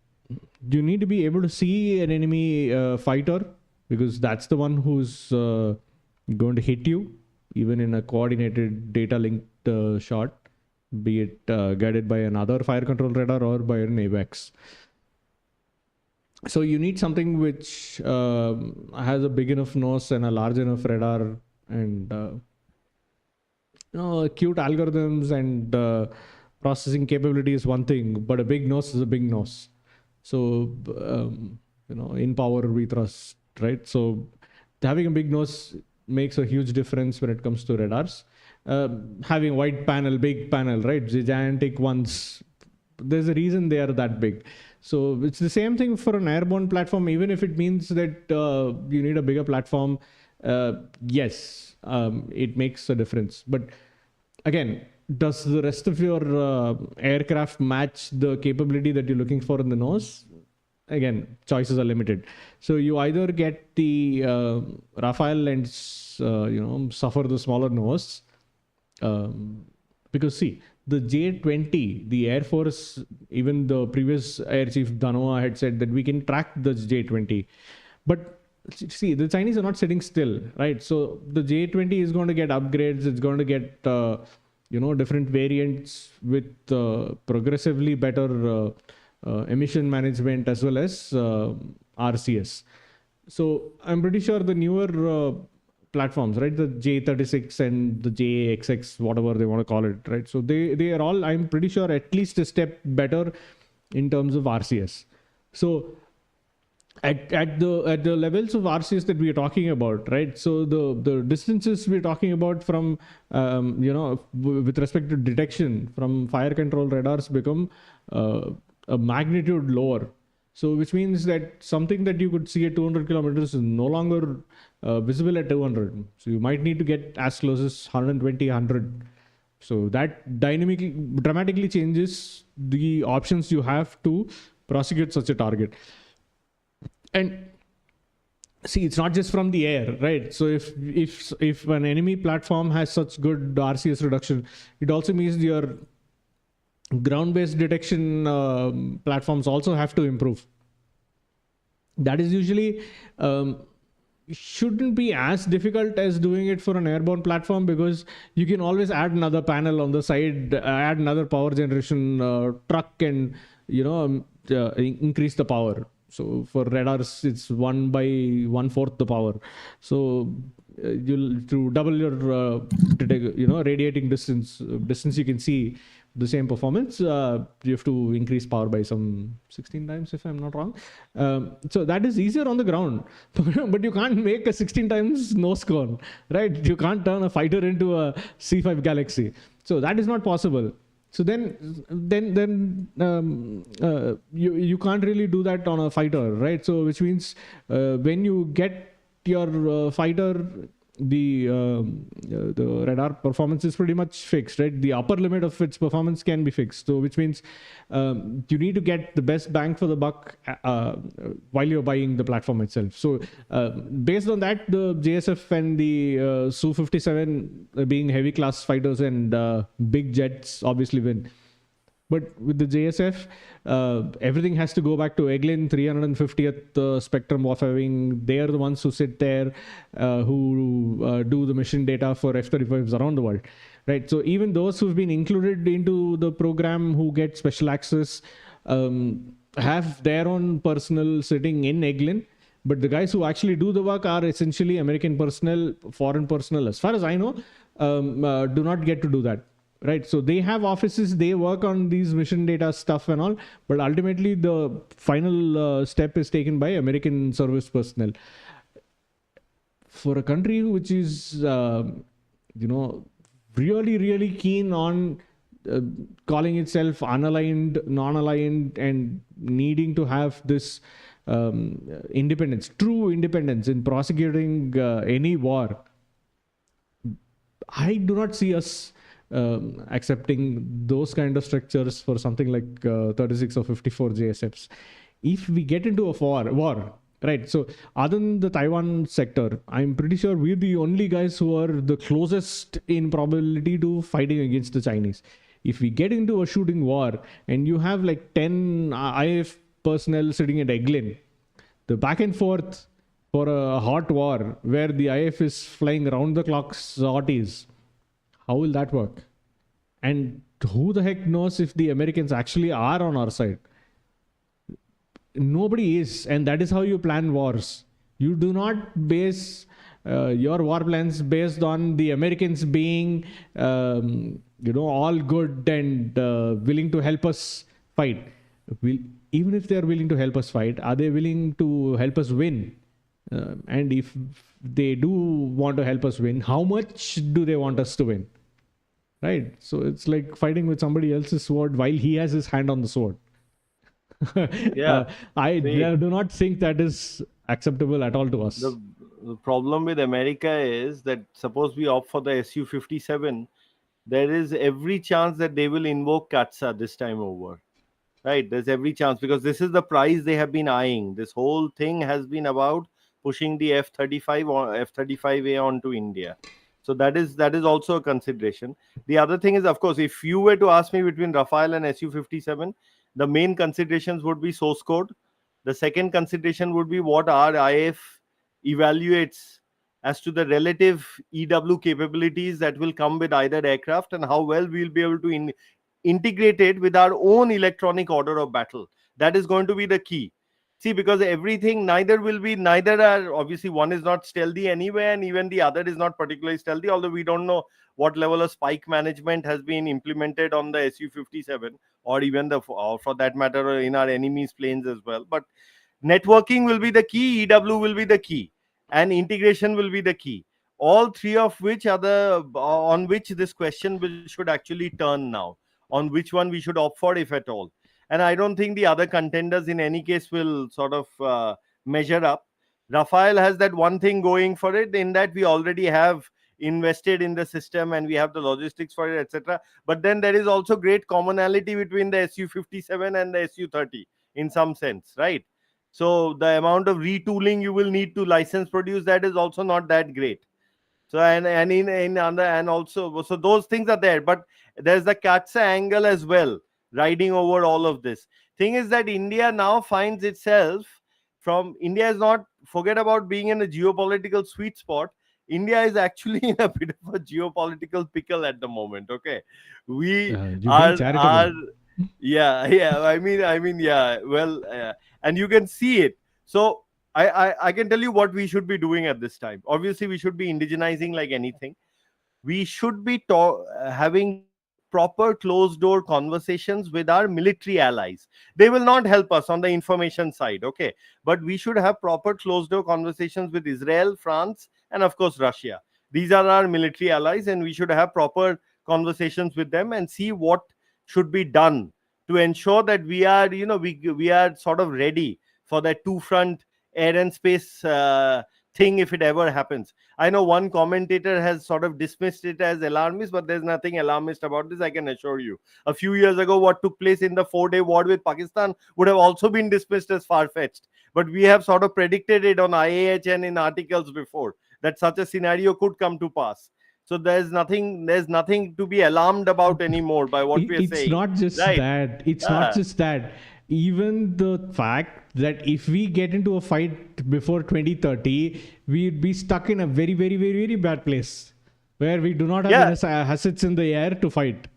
you need to be able to see an enemy fighter, because that's the one who's going to hit you, even in a coordinated data linked shot, be it guided by another fire control radar or by an AVAX. So you need something which has a big enough nose and a large enough radar, and cute algorithms and processing capability is one thing, but a big nose is a big nose. So in power we trust, right? So having a big nose makes a huge difference when it comes to radars. Having wide panel, big panel, right? Gigantic ones, there's a reason they are that big. So it's the same thing for an airborne platform, even if it means that you need a bigger platform. Yes, it makes a difference. But again, does the rest of your aircraft match the capability that you're looking for in the nose? Again, choices are limited. So you either get the Rafale and suffer the smaller nose. Because see, the J-20, the Air Force, even the previous Air Chief Dhanoa had said that we can track the J-20. But see, the Chinese are not sitting still, right? So the J-20 is going to get upgrades. It's going to get, different variants with progressively better emission management as well as RCS. So I'm pretty sure the newer platforms, right, the J36 and the JXX, whatever they want to call it, right, so they are all, I'm pretty sure, at least a step better in terms of RCS. So at the levels of RCS that we are talking about, right, so the distances we're talking about from with respect to detection from fire control radars become a magnitude lower. So which means that something that you could see at 200 kilometers is no longer visible at 200. So you might need to get as close as 120, 100. So that dramatically changes the options you have to prosecute such a target. And see, it's not just from the air, right? So if an enemy platform has such good RCS reduction, it also means your ground-based detection platforms also have to improve. That is usually shouldn't be as difficult as doing it for an airborne platform, because you can always add another panel on the side, add another power generation truck, and increase the power. So for radars, it's 1 by 1/4 the power. So you'll to double your radiating distance you can see the same performance, you have to increase power by some 16 times, if I'm not wrong. So that is easier on the ground, but you can't make a 16 times nose cone, right? You can't turn a fighter into a C5 Galaxy. So that is not possible. So then you can't really do that on a fighter, right? So which means when you get your fighter, the radar performance is pretty much fixed, right? The upper limit of its performance can be fixed. So which means you need to get the best bang for the buck while you're buying the platform itself. So based on that, the JSF and the Su-57 being heavy class fighters and big jets obviously win. But with the JSF, everything has to go back to Eglin 350th spectrum warfighting. They are the ones who sit there, who do the mission data for F-35s around the world, right? So even those who've been included into the program, who get special access, have their own personnel sitting in Eglin. But the guys who actually do the work are essentially American personnel, foreign personnel, as far as I know, do not get to do that. Right, so they have offices, they work on these mission data stuff and all, but ultimately the final step is taken by American service personnel. for a country which is, you know, really keen on uh, calling itself unaligned, non-aligned, and needing to have this independence, true independence in prosecuting any war, I do not see us accepting those kind of structures for something like 36 or 54 JSFs. If we get into a war, right? So, other than the Taiwan sector, I'm pretty sure we're the only guys who are the closest in probability to fighting against the Chinese. If we get into a shooting war and you have like 10 IF personnel sitting at Eglin, the back and forth for a hot war where the IF is flying around the clock sorties, how will that work? And who the heck knows if the Americans actually are on our side? Nobody is, and that is how you plan wars. You do not base your war plans based on the Americans being, all good and willing to help us fight. Even if they are willing to help us fight, are they willing to help us win? And if they do want to help us win, how much do they want us to win? Right? So it's like fighting with somebody else's sword while he has his hand on the sword. Yeah. I See, do not think that is acceptable at all to us. the problem with America is that suppose we opt for the Su-57, there is every chance that they will invoke CATSA this time over. Right, there's every chance because this is the price they have been eyeing. This whole thing has been about pushing the F-35 or F-35A onto India. So that is also a consideration. The other thing is, of course, if you were to ask me between Rafale and Su-57, the main considerations would be source code. The second consideration would be what our IF evaluates as to the relative EW capabilities that will come with either aircraft and how well we'll be able to integrated with our own electronic order of battle. That is going to be the key. See, because everything neither are obviously one is not stealthy anywhere, and even the other is not particularly stealthy, although we don't know what level of spike management has been implemented on the Su-57 or even or for that matter in our enemies' planes as well. But networking will be the key, EW will be the key, and integration will be the key. All three of which are the on which this question should actually turn now, on which one we should opt for, if at all. And I don't think the other contenders in any case will sort of measure up. Rafael has that one thing going for it, in that we already have invested in the system and we have the logistics for it, etc. But then there is also great commonality between the Su-57 and the Su-30 in some sense, right? So the amount of retooling you will need to license produce, that is also not that great. So and in under and also, so those things are there, but there's the Katsa angle as well riding over all of this. Thing is that India now finds itself, from India is not, forget about being in a geopolitical sweet spot. India is actually in a bit of a geopolitical pickle at the moment. Okay, we You're being are charitable. yeah. I mean, yeah. Well, and you can see it. So I can tell you what we should be doing at this time. Obviously, we should be indigenizing like anything. We should be having proper closed door conversations with our military allies. They will not help us on the information side, okay, but we should have proper closed door conversations with Israel, France, and of course Russia. These are our military allies, and we should have proper conversations with them and see what should be done to ensure that we are, we are sort of ready for that two front air and space thing if it ever happens. I know one commentator has sort of dismissed it as alarmist, but there's nothing alarmist about this, I can assure you. A few years ago, what took place in the 4-day war with Pakistan would have also been dismissed as far-fetched. But we have sort of predicted it on IAH and in articles before that such a scenario could come to pass. So there's nothing to be alarmed about anymore by what we are It's saying. not just Right. that. It's not Ah, just that. Even the fact that if we get into a fight before 2030, we'd be stuck in a very bad place where we do not have yeah. enough assets in the air to fight.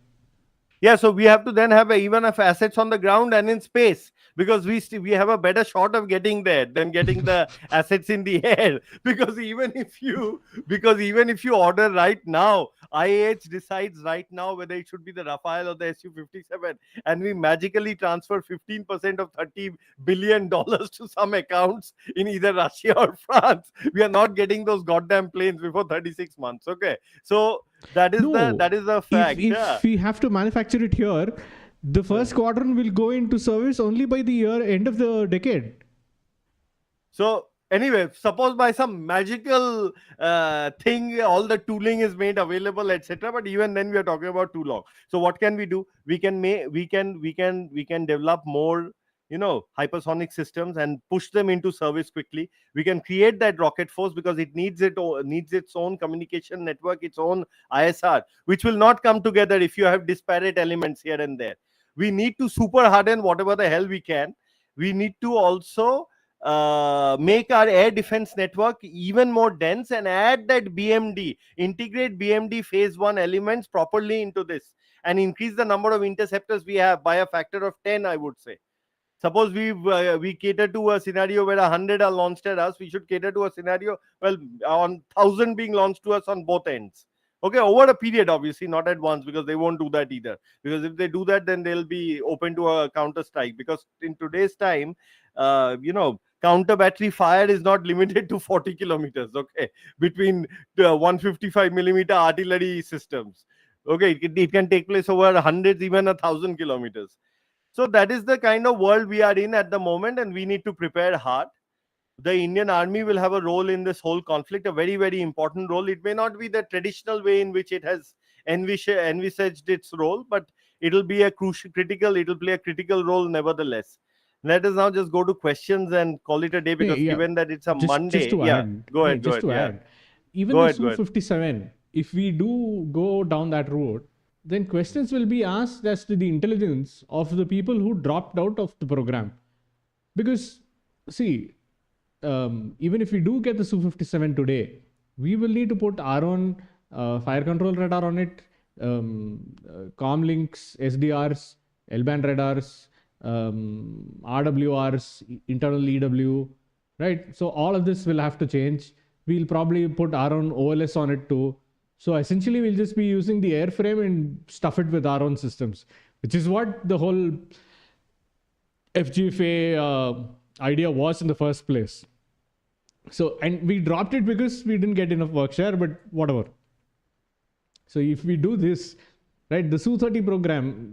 Yeah, so we have to then have even of assets on the ground and in space, because we have a better shot of getting there than getting the assets in the air. Because even if you order right now, IAH decides right now whether it should be the Rafale or the Su-57, and we magically transfer 15% of $30 billion to some accounts in either Russia or France. We are not getting those goddamn planes before 36 months. Okay, so No, that is the if fact. Yeah. we have to manufacture it here, the first squadron will go into service only by the year end of the decade. So anyway, suppose by some magical thing, all the tooling is made available, etc. But even then, we are talking about too long. So what can we do? We can make we can develop more, hypersonic systems and push them into service quickly. We can create that rocket force, because it needs its own communication network, its own ISR, which will not come together if you have disparate elements here and there. We need to super harden whatever the hell we can. We need to also make our air defense network even more dense, and add that BMD, integrate BMD phase 1 elements properly into this, and increase the number of interceptors we have by a factor of 10, I would say. Suppose we cater to a scenario where 100 are launched at us, we should cater to a scenario, well, on 1,000 being launched to us on both ends. Okay, over a period, obviously, not at once, because they won't do that either. Because if they do that, then they'll be open to a counter strike. Because in today's time, counter battery fire is not limited to 40 kilometers. Okay, between the 155 millimeter artillery systems. Okay, it can take place over hundreds, even 1,000 kilometers. So that is the kind of world we are in at the moment, and we need to prepare hard. The Indian army will have a role in this whole conflict, a very, very important role. It may not be the traditional way in which it has envisaged its role, but it'll be a it'll play a critical role nevertheless. Let us now just go to questions and call it a day, Hey, because yeah, given that it's a just Monday, to yeah, add, go hey, ahead, go just ahead, to yeah, add, even go the ahead, go Su ahead. 57, if we do go down that road, then questions will be asked as to the intelligence of the people who dropped out of the program. Because, see, even if we do get the Su 57 today, we will need to put our own fire control radar on it, com links, SDRs, L band radars, RWRs, internal EW, right? So all of this will have to change. We'll probably put our own OLS on it too. So essentially, we'll just be using the airframe and stuff it with our own systems, which is what the whole FGFA idea was in the first place. So, and we dropped it because we didn't get enough work share, but whatever. So, if we do this, right, the Su-30 program,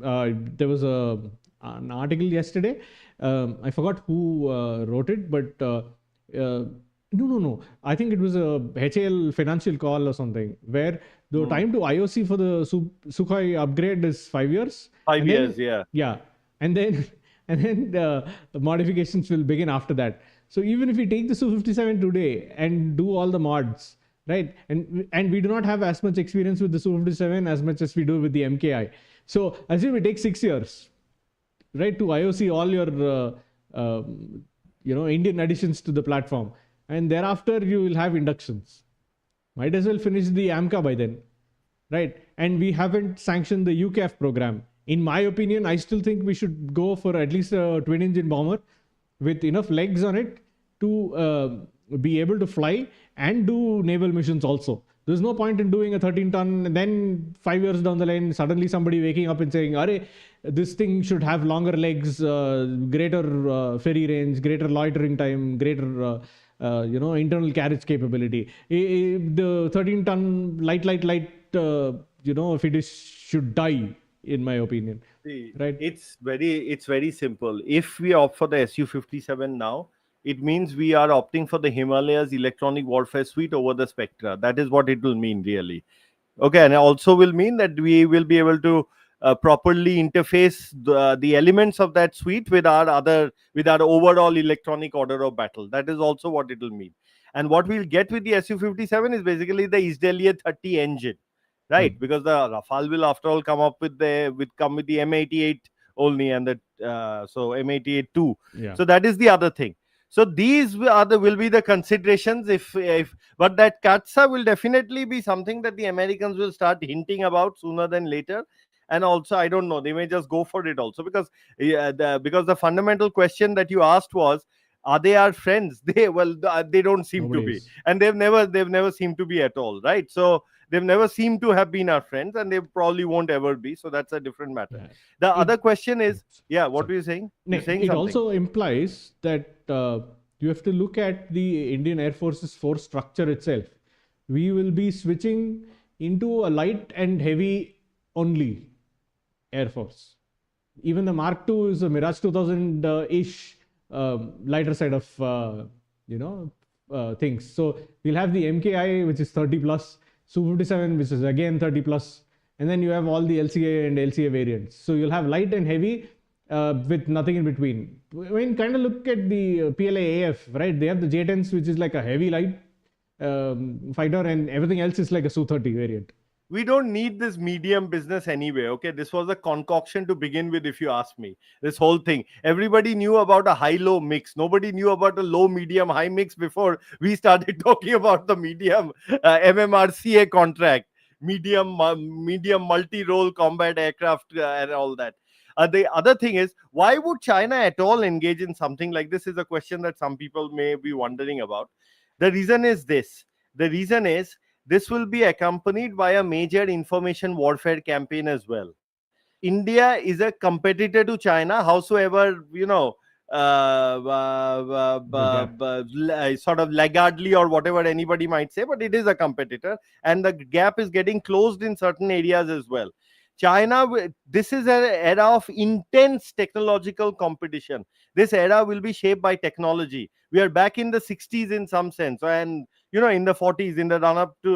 there was an article yesterday. I forgot who wrote it, but no. I think it was a HAL financial call or something, where the time to IOC for the Sukhoi upgrade is 5 years. Five And then, years, yeah. yeah, and then and then the modifications will begin after that. So even if we take the Su-57 today and do all the mods, right, and we do not have as much experience with the Su-57 as much as we do with the MKI. So assume it takes 6 years, right, to IOC all your Indian additions to the platform, and thereafter you will have inductions. Might as well finish the AMCA by then, right? And we haven't sanctioned the UCAF program. In my opinion, I still think we should go for at least a twin engine bomber with enough legs on it to be able to fly and do naval missions also. There's no point in doing a 13-ton and then 5 years down the line, suddenly somebody waking up and saying, "Arey, this thing should have longer legs, greater ferry range, greater loitering time, greater internal carriage capability." The 13-ton light, if it is, should die, in my opinion, See, right? it's very simple. If we opt for the Su-57 now, it means we are opting for the Himalayas electronic warfare suite over the Spectra. That is what it will mean, really. Okay, and it also will mean that we will be able to properly interface the elements of that suite with our overall electronic order of battle. That is also what it will mean. And what we'll get with the Su-57 is basically the Isdelia 30 engine, right? Hmm. Because the Rafale will, after all, come with the M88 only, and the so M88 too. Yeah. So that is the other thing. So these will be the considerations, if but that Katsa will definitely be something that the Americans will start hinting about sooner than later, And also, I don't know, they may just go for it also, because because the fundamental question that you asked was, are they our friends? They don't seem to Nobody be, is. and they've never seemed to be at all, right? So they've never seemed to have been our friends, and they probably won't ever be. So that's a different matter. Yeah. The It other question is, yeah, what sorry. were you saying? No, You're saying it something. also implies that you have to look at the Indian Air Force's force structure itself. We will be switching into a light and heavy only Air Force. Even the Mark II is a Mirage 2000 ish lighter side of you know things. So we'll have the MKI, which is 30 plus, Su-57, which is again 30 plus, and then you have all the LCA and LCA variants. So you'll have light and heavy with nothing in between. I mean, kind of look at the PLA-AF, right? They have the J-10s, which is like a heavy light fighter, and everything else is like a Su-30 variant. We don't need this medium business anyway. Okay, this was a concoction to begin with, if you ask me. This whole thing, everybody knew about a high low mix, nobody knew about a low medium high mix before we started talking about the medium MMRCA contract, medium multi role combat aircraft, and all that. The other thing is, why would China at all engage in something like this? Is a question that some people may be wondering about. The reason is this. The reason is, this will be accompanied by a major information warfare campaign as well. India is a competitor to China, howsoever, The gap. sort of laggardly or whatever anybody might say, but it is a competitor, and the gap is getting closed in certain areas as well. This is an era of intense technological competition. This era will be shaped by technology. We are back in the 60s in some sense, and in the 40s, in the run up in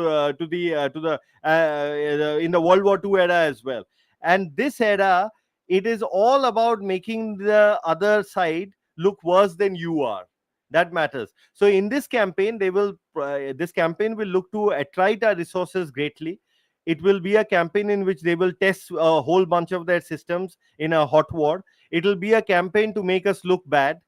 the World War II era as well. And this era, it is all about making the other side look worse than you are. That matters. So in this campaign will look to attrite our resources greatly. It will be a campaign in which they will test a whole bunch of their systems in a hot war. It will be a campaign to make us look bad.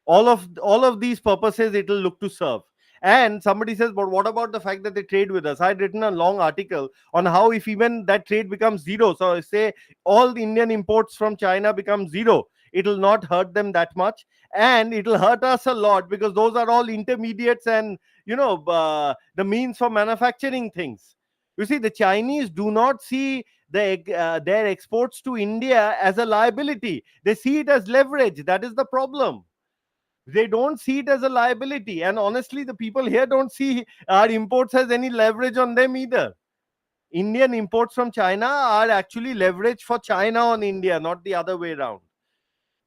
All of these purposes it will look to serve. And somebody says, but what about the fact that they trade with us? I had written a long article on how, if even that trade becomes zero, so say all the Indian imports from China become zero, it will not hurt them that much, and it will hurt us a lot, because those are all intermediates and the means for manufacturing things. You see, the Chinese do not see their exports to India as a liability. They see it as leverage. That is the problem. They don't see it as a liability, and honestly, the people here don't see our imports as any leverage on them either. Indian imports from China are actually leverage for China on India, not the other way around.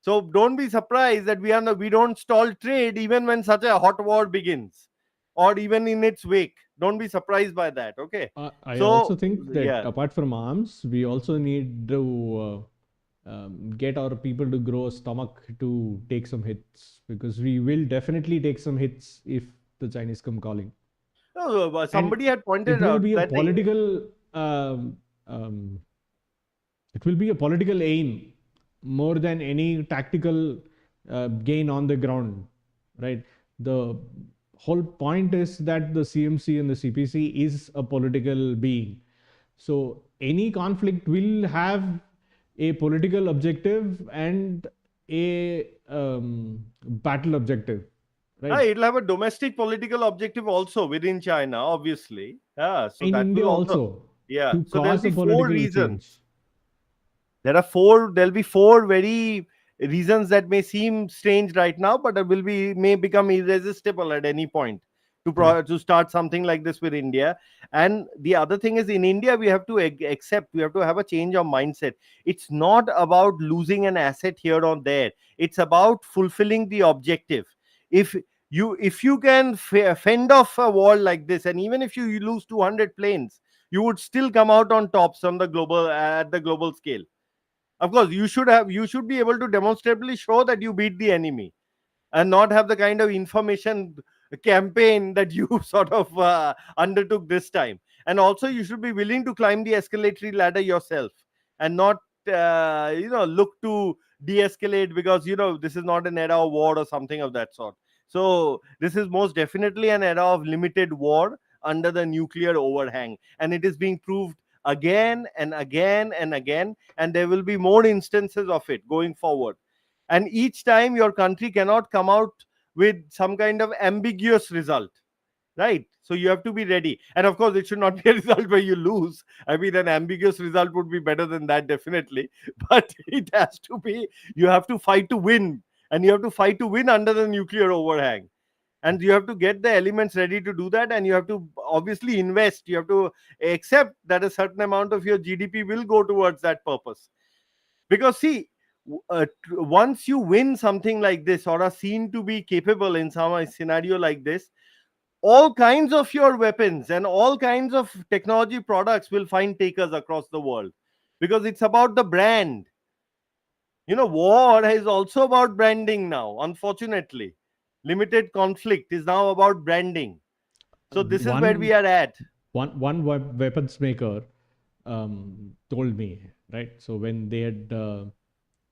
So don't be surprised that we don't stall trade even when such a hot war begins, or even in its wake. Don't be surprised by that. Okay. I also So think that yeah. apart from arms, we also need to get our people to grow a stomach to take some hits, because we will definitely take some hits if the Chinese come calling. And Somebody had it pointed will out be a that political um, um, it will be a political aim more than any tactical gain on the ground, right? The whole point is that the CMC and the CPC is a political being. So any conflict will have a political objective and a battle objective, right? it'll have a domestic political objective also within China, obviously. Yeah, so In that India will also, also, yeah. to So there'll cause be a four political change. reasons. There'll be four very reasons that may seem strange right now, but may become irresistible at any point Yeah. to start something like this with India. And the other thing is, in India we have to accept, we have to have a change of mindset. It's not about losing an asset here or there. It's about fulfilling the objective. If if you can fend off a war like this, and even if you lose 200 planes, you would still come out on tops on the global at the global scale. Of course, you should be able to demonstrably show that you beat the enemy, and not have the kind of information campaign that you sort of undertook this time. And also, you should be willing to climb the escalatory ladder yourself, and not look to de-escalate, because this is not an era of war or something of that sort. So this is most definitely an era of limited war under the nuclear overhang, and it is being proved again and again and again, and there will be more instances of it going forward. And each time your country cannot come out with some kind of ambiguous result, right? So you have to be ready, and of course it should not be a result where you lose. I mean, an ambiguous result would be better than that, definitely. But it has to be, you have to fight to win, and you have to fight to win under the nuclear overhang, and you have to get the elements ready to do that, and you have to obviously invest. You have to accept that a certain amount of your GDP will go towards that purpose. Because see, once you win something like this, or are seen to be capable in some scenario like this, all kinds of your weapons and all kinds of technology products will find takers across the world, because it's about the brand. War is also about branding now, unfortunately. Limited conflict is now about branding. So this is where we One are at. weapons maker told me, right? So when they had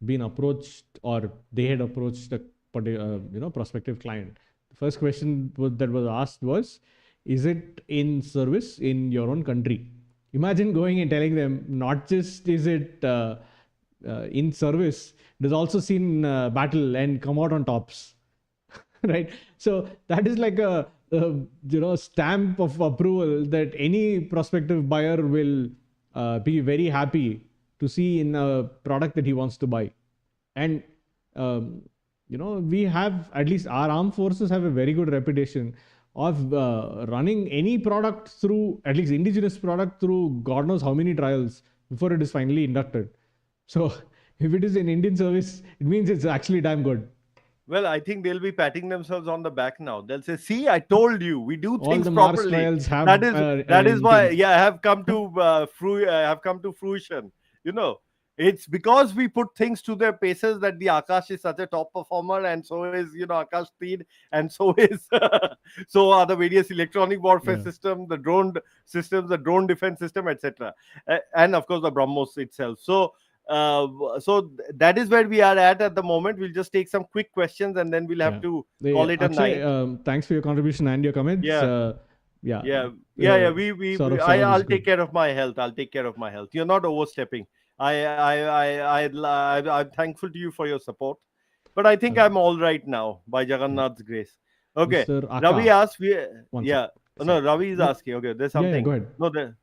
been approached, or they had approached a prospective client, the first question that was asked was, is it in service in your own country? Imagine going and telling them, not just is it in service, it has also seen battle and come out on tops. Right, so that is like a stamp of approval that any prospective buyer will be very happy to see in a product that he wants to buy. And we have, at least our armed forces have a very good reputation of running any product through, at least indigenous product, through god knows how many trials before it is finally inducted. So if it is in Indian service, it means it's actually damn good. Well, I think they'll be patting themselves on the back now. They'll say, "See, I told you, we do All things the Mars properly." trials have That is why, Indians. yeah, I have come to have come to fruition. You know, it's because we put things to their paces that the Akash is such a top performer, and so is Akash Speed, and so is so are the various electronic warfare Yeah. systems, the drone systems, the drone defense system, etc., and of course the BrahMos itself. That is where we are at the moment. We'll just take some quick questions, and then we'll have Yeah. to call it a Akshay, night. thanks for your contribution and your comments. Yeah, Yeah. yeah, yeah. Saurav is I'll take good. care of my health. I'll take care of my health. You're not overstepping. I'm thankful to you for your support, but I think Uh, I'm all right now by yeah. Jagannath's grace. Okay, Mr. Ravi Aka, asked. one sec. Yeah, no, Sorry. Ravi is No. asking. Okay, there's Yeah, yeah, something. go ahead. No, there.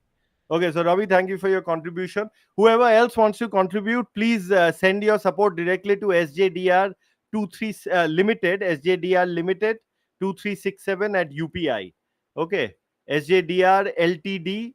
Okay, so Ravi, thank you for your contribution. Whoever else wants to contribute, please send your support directly to SJDR 23 Limited, SJDR Limited 2367 at UPI. Okay, SJDR Ltd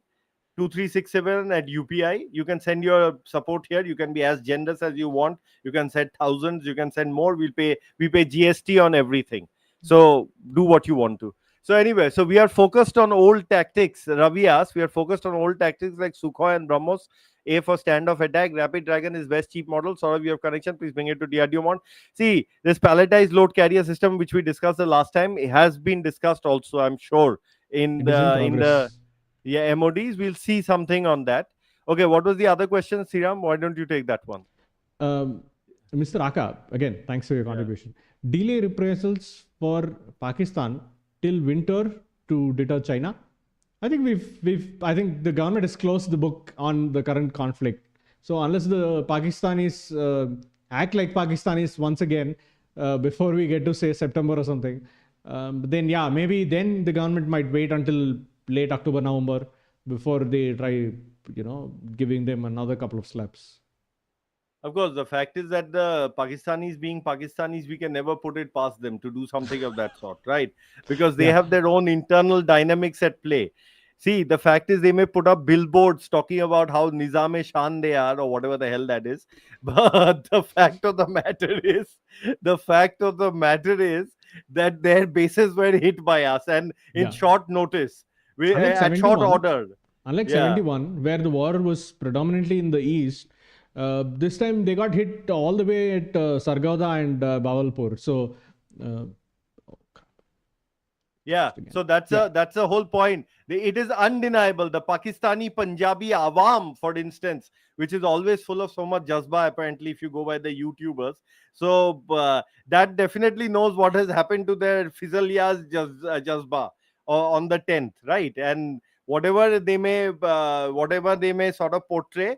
2367 at UPI. You can send your support here. You can be as generous as you want. You can send thousands. You can send more. We pay GST on everything. So do what you want to. So anyway, so we are focused on old tactics. Ravi asked, we are focused on old tactics like Sukhoi and BrahMos. A for standoff attack. Rapid Dragon is best cheap model. Saurav, you have connection. Please bring it to DRDO mode. See, this palletized load carrier system, which we discussed the last time, it has been discussed also, I'm sure, in It is in the progress. yeah, MODs. We'll see something on that. Okay, what was the other question, Sriram? Why don't you take that one? Um, Mr. Aka, again, thanks for your Yeah. contribution. Delay reprisals for Pakistan till winter to deter China. I think I think the government has closed the book on the current conflict. So unless the Pakistanis act like Pakistanis once again before we get to say September or something, then yeah, maybe then the government might wait until late October, November before they try, giving them another couple of slaps. Of course, the fact is that the Pakistanis, being Pakistanis, we can never put it past them to do something of that sort, right? Because they Yeah, have their own internal dynamics at play. See, the fact is they may put up billboards talking about how Nizam-e-Shan they are, or whatever the hell that is. But the fact of the matter is that their bases were hit by us, and in yeah. short notice, Unlike at short 71, order. unlike Yeah. 71, where the war was predominantly in the east, this time they got hit all the way at Sargauda and Bawalpur. So, uh, Yeah, again. so that's Yeah, a whole point. It is undeniable. The Pakistani Punjabi Awam, for instance, which is always full of so much jazba, apparently, if you go by the YouTubers. So that definitely knows what has happened to their Fizaliyas jazba on the 10th, right? And whatever they may sort of portray,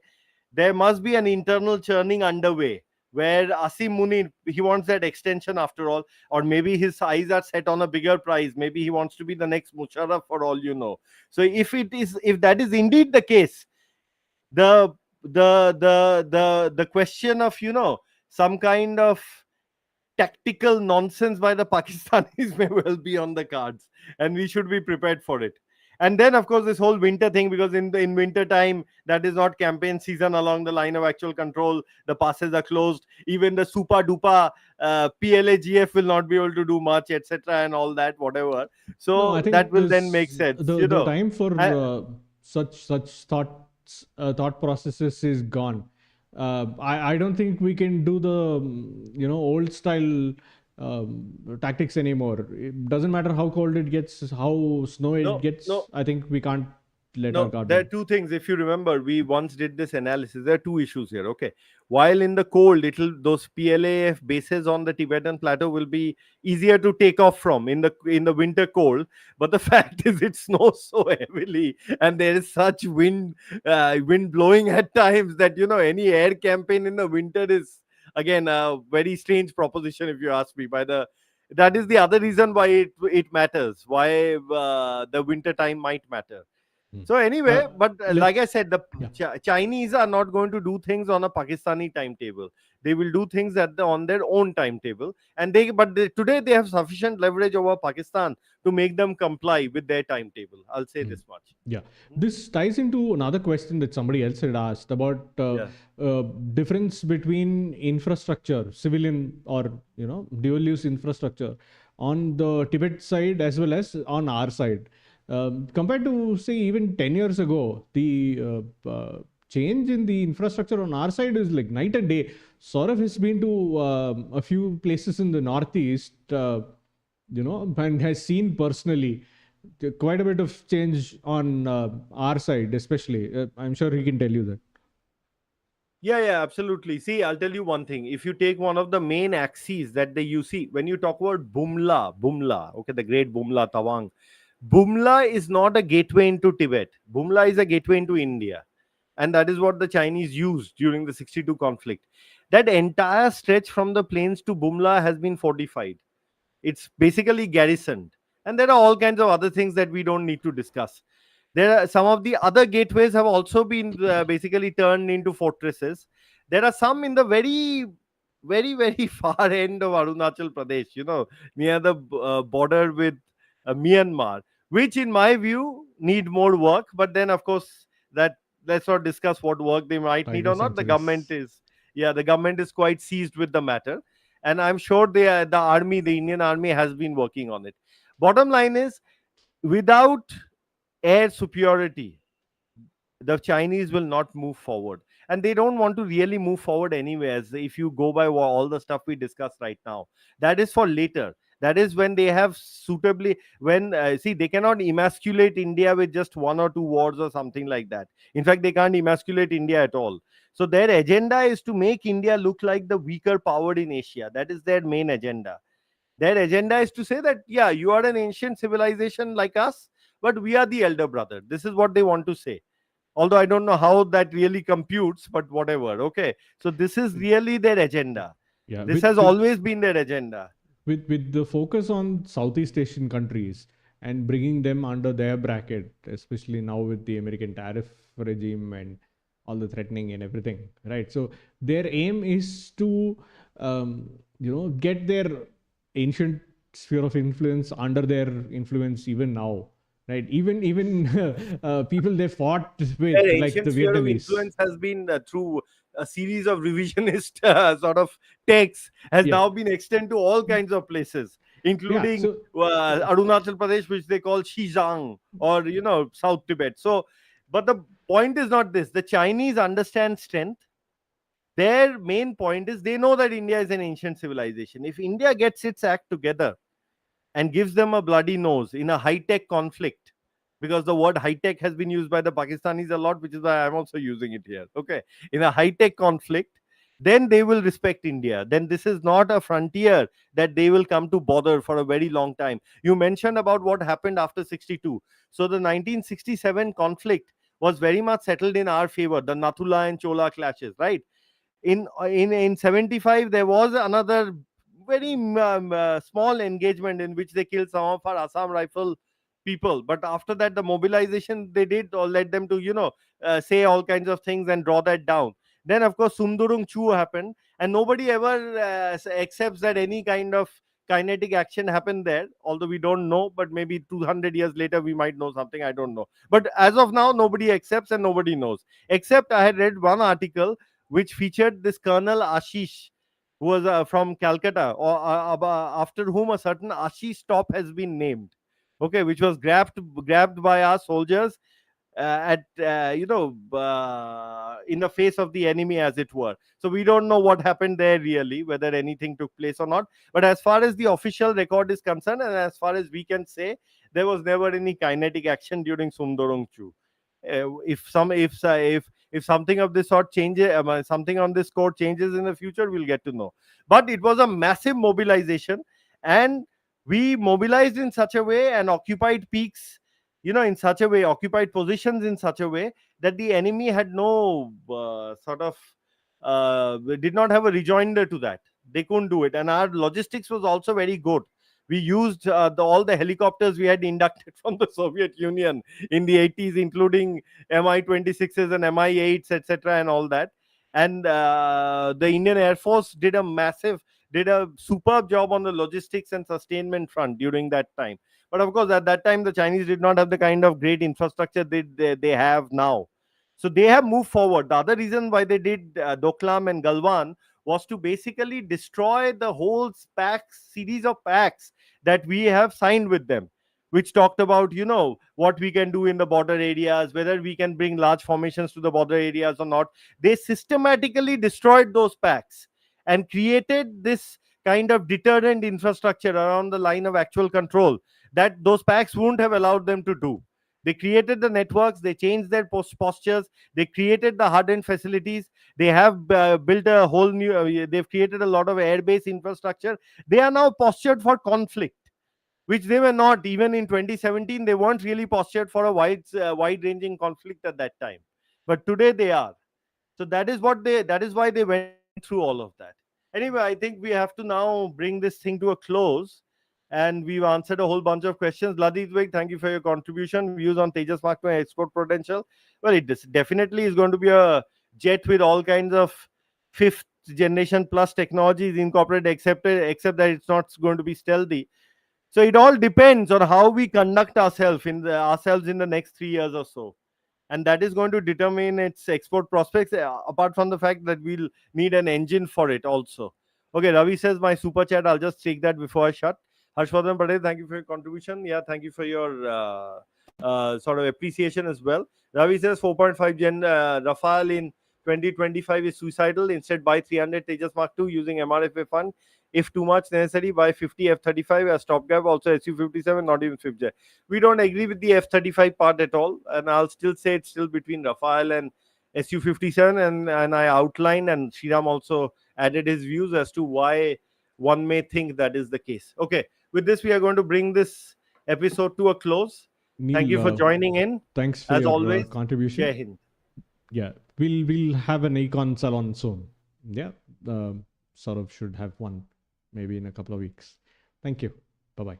there must be an internal churning underway where Asim Munir, he wants that extension after all, or maybe his eyes are set on a bigger prize. Maybe he wants to be the next Musharraf for all you know. So if that is indeed the case, the the question of some kind of tactical nonsense by the Pakistanis may well be on the cards, and we should be prepared for it. And then, of course, this whole winter thing, because in winter time, that is not campaign season along the line of actual control. The passes are closed. Even the super duper PLAGF will not be able to do much, etc., and all that, whatever. No, I So that think will then make this sense, the time for I, such thought processes is gone. I don't think we can do the old style tactics anymore. It doesn't matter how cold it gets, how snow it no, gets. no. I think we can't let our No, guard there are down. two things. If you remember, we once did this analysis. There are two issues here. Okay, while in the cold, those PLAF bases on the Tibetan plateau will be easier to take off from in the winter cold. But the fact is, it snows so heavily, and there is such wind blowing at times that any air campaign in the winter is again a very strange proposition, if you ask me. That is the other reason why it matters. Why the winter time might matter. Hmm. So anyway, but like I Let's said, the yeah. Chinese are not going to do things on a Pakistani timetable. They will do things on their own timetable, and today they have sufficient leverage over Pakistan to make them comply with their timetable. I'll say Hmm. this much. Yeah, Hmm? this ties into another question that somebody else had asked about Yeah. difference between infrastructure, civilian or dual use infrastructure on the Tibet side as well as on our side. Compared to say even 10 years ago, the change in the infrastructure on our side is like night and day. Saurav has been to a few places in the northeast, and has seen personally quite a bit of change on our side, especially. I'm sure he can tell you that. Yeah, yeah, absolutely. See, I'll tell you one thing. If you take one of the main axes that you see when you talk about Bumla, okay, the great Bumla Tawang, Bumla is not a gateway into Tibet. Bumla is a gateway into India. And that is what the Chinese used during the 62 conflict. That entire stretch from the plains to Bumla has been fortified. It's basically garrisoned. And there are all kinds of other things that we don't need to discuss. There are some of the other gateways have also been basically turned into fortresses. There are some in the very far end of Arunachal Pradesh, near the border with Myanmar, which in my view need more work. But then, of course, that let's not discuss what work they might need Tiger or not. sanctuaries. The government is quite seized with the matter, and I'm sure the Indian army has been working on it. Bottom line is, without air superiority, the Chinese will not move forward. And they don't want to really move forward anywhere. If you go by all the stuff we discussed right now, that is for later. That is when they have suitably, when, see, they cannot emasculate India with just one or two wars or something like that. In fact, they can't emasculate India at all. So their agenda is to make India look like the weaker power in Asia. That is their main agenda. Their agenda is to say that, yeah, you are an ancient civilization like us, but we are the elder brother. This is what they want to say, although I don't know how that really computes, but whatever. Okay, so this is really their agenda. Yeah, This has always been their agenda. with the focus on Southeast Asian countries and bringing them under their bracket, especially now with the American tariff regime and all the threatening and everything, right? So their aim is to, get their ancient sphere of influence under their influence even now, right? Even people they fought Their with, like the ancient sphere of Vietnamese. influence has been through a series of revisionist sort of texts, has Yeah, now been extended to all kinds of places, yeah. including So Arunachal Pradesh, which they call Xizang, or South Tibet. So, but the point is not this. The Chinese understand strength. Their main point is they know that India is an ancient civilization. If India gets its act together and gives them a bloody nose in a high tech conflict, because the word high tech has been used by the Pakistanis a lot, which is why I'm also using it here. Okay. In a high tech conflict, then they will respect India. Then this is not a frontier that they will come to bother for a very long time. You mentioned about what happened after 62. So the 1967 conflict was very much settled in our favor, the Nathula and Chola clashes, right? In 75 there was another very small engagement in which they killed some of our Assam rifle people, but after that the mobilization they did or led them to say all kinds of things and draw that down. Then of course Sundurung Chu happened, and nobody ever accepts that any kind of kinetic action happened there, although we don't know, but maybe 200 years later we might know something, I don't know. But as of now nobody accepts and nobody knows, except I had read one article which featured this Colonel Ashish, who was from Calcutta, or after whom a certain Ashish top has been named. Okay, which was grabbed by our soldiers at in the face of the enemy, as it were. So we don't know what happened there really, whether anything took place or not. But as far as the official record is concerned, and as far as we can say, there was never any kinetic action during Sundorong Chu. If something of this sort changes, something on this score changes in the future, we'll get to know. But it was a massive mobilization, and we mobilized in such a way and occupied peaks, in such a way, occupied positions in such a way that the enemy had no did not have a rejoinder to that. They couldn't do it, and our logistics was also very good. We used all the helicopters we had inducted from the Soviet Union in the 80s, including Mi-26s and Mi-8s, etc., and all that. And the Indian Air Force did a superb job on the logistics and sustainment front during that time. But of course, at that time, the Chinese did not have the kind of great infrastructure they have now. So they have moved forward. The other reason why they did Doklam and Galwan was to basically destroy the whole series of pacts that we have signed with them, which talked about, what we can do in the border areas, whether we can bring large formations to the border areas or not. They systematically destroyed those pacts and created this kind of deterrent infrastructure around the line of actual control that those pacts wouldn't have allowed them to do. They created the networks, they changed their postures, they created the hardened facilities, they have built a whole new, they've created a lot of airbase infrastructure. They are now postured for conflict, which they were not. Even in 2017, they weren't really postured for a wide ranging conflict at that time. But today they are. So that is why they went through all of that. Anyway, I think we have to now bring this thing to a close, and we've answered a whole bunch of questions. Ladit Vig, thank you for your contribution. Views on Tejas Mark 2 export potential. Well, definitely is going to be a jet with all kinds of fifth generation plus technologies incorporated, except that it's not going to be stealthy. So it all depends on how we conduct ourselves in the next 3 years or so, and that is going to determine its export prospects, apart from the fact that we'll need an engine for it also. Okay, Ravi says my super chat, I'll just take that before I shut. Harshvardhan Patel, thank you for your contribution. Yeah, thank you for your sort of appreciation as well. Ravi says 4.5 gen Rafale in 2025 is suicidal. Instead, buy 300 Tejas Mark II using MRFA fund. If too much necessary, buy 50 F-35 as stopgap. Also Su-57, not even fifth jet. We don't agree with the F-35 part at all, and I'll still say it's still between Rafale and Su-57, and I outlined, and Sriram also added his views as to why one may think that is the case. Okay, with this we are going to bring this episode to a close. Thank you Neil, for joining in. thanks for As your always, contribution. Jai Hind. Yeah, we'll have an econ salon soon. Yeah, Saurav should have one maybe in a couple of weeks. Thank you. Bye bye.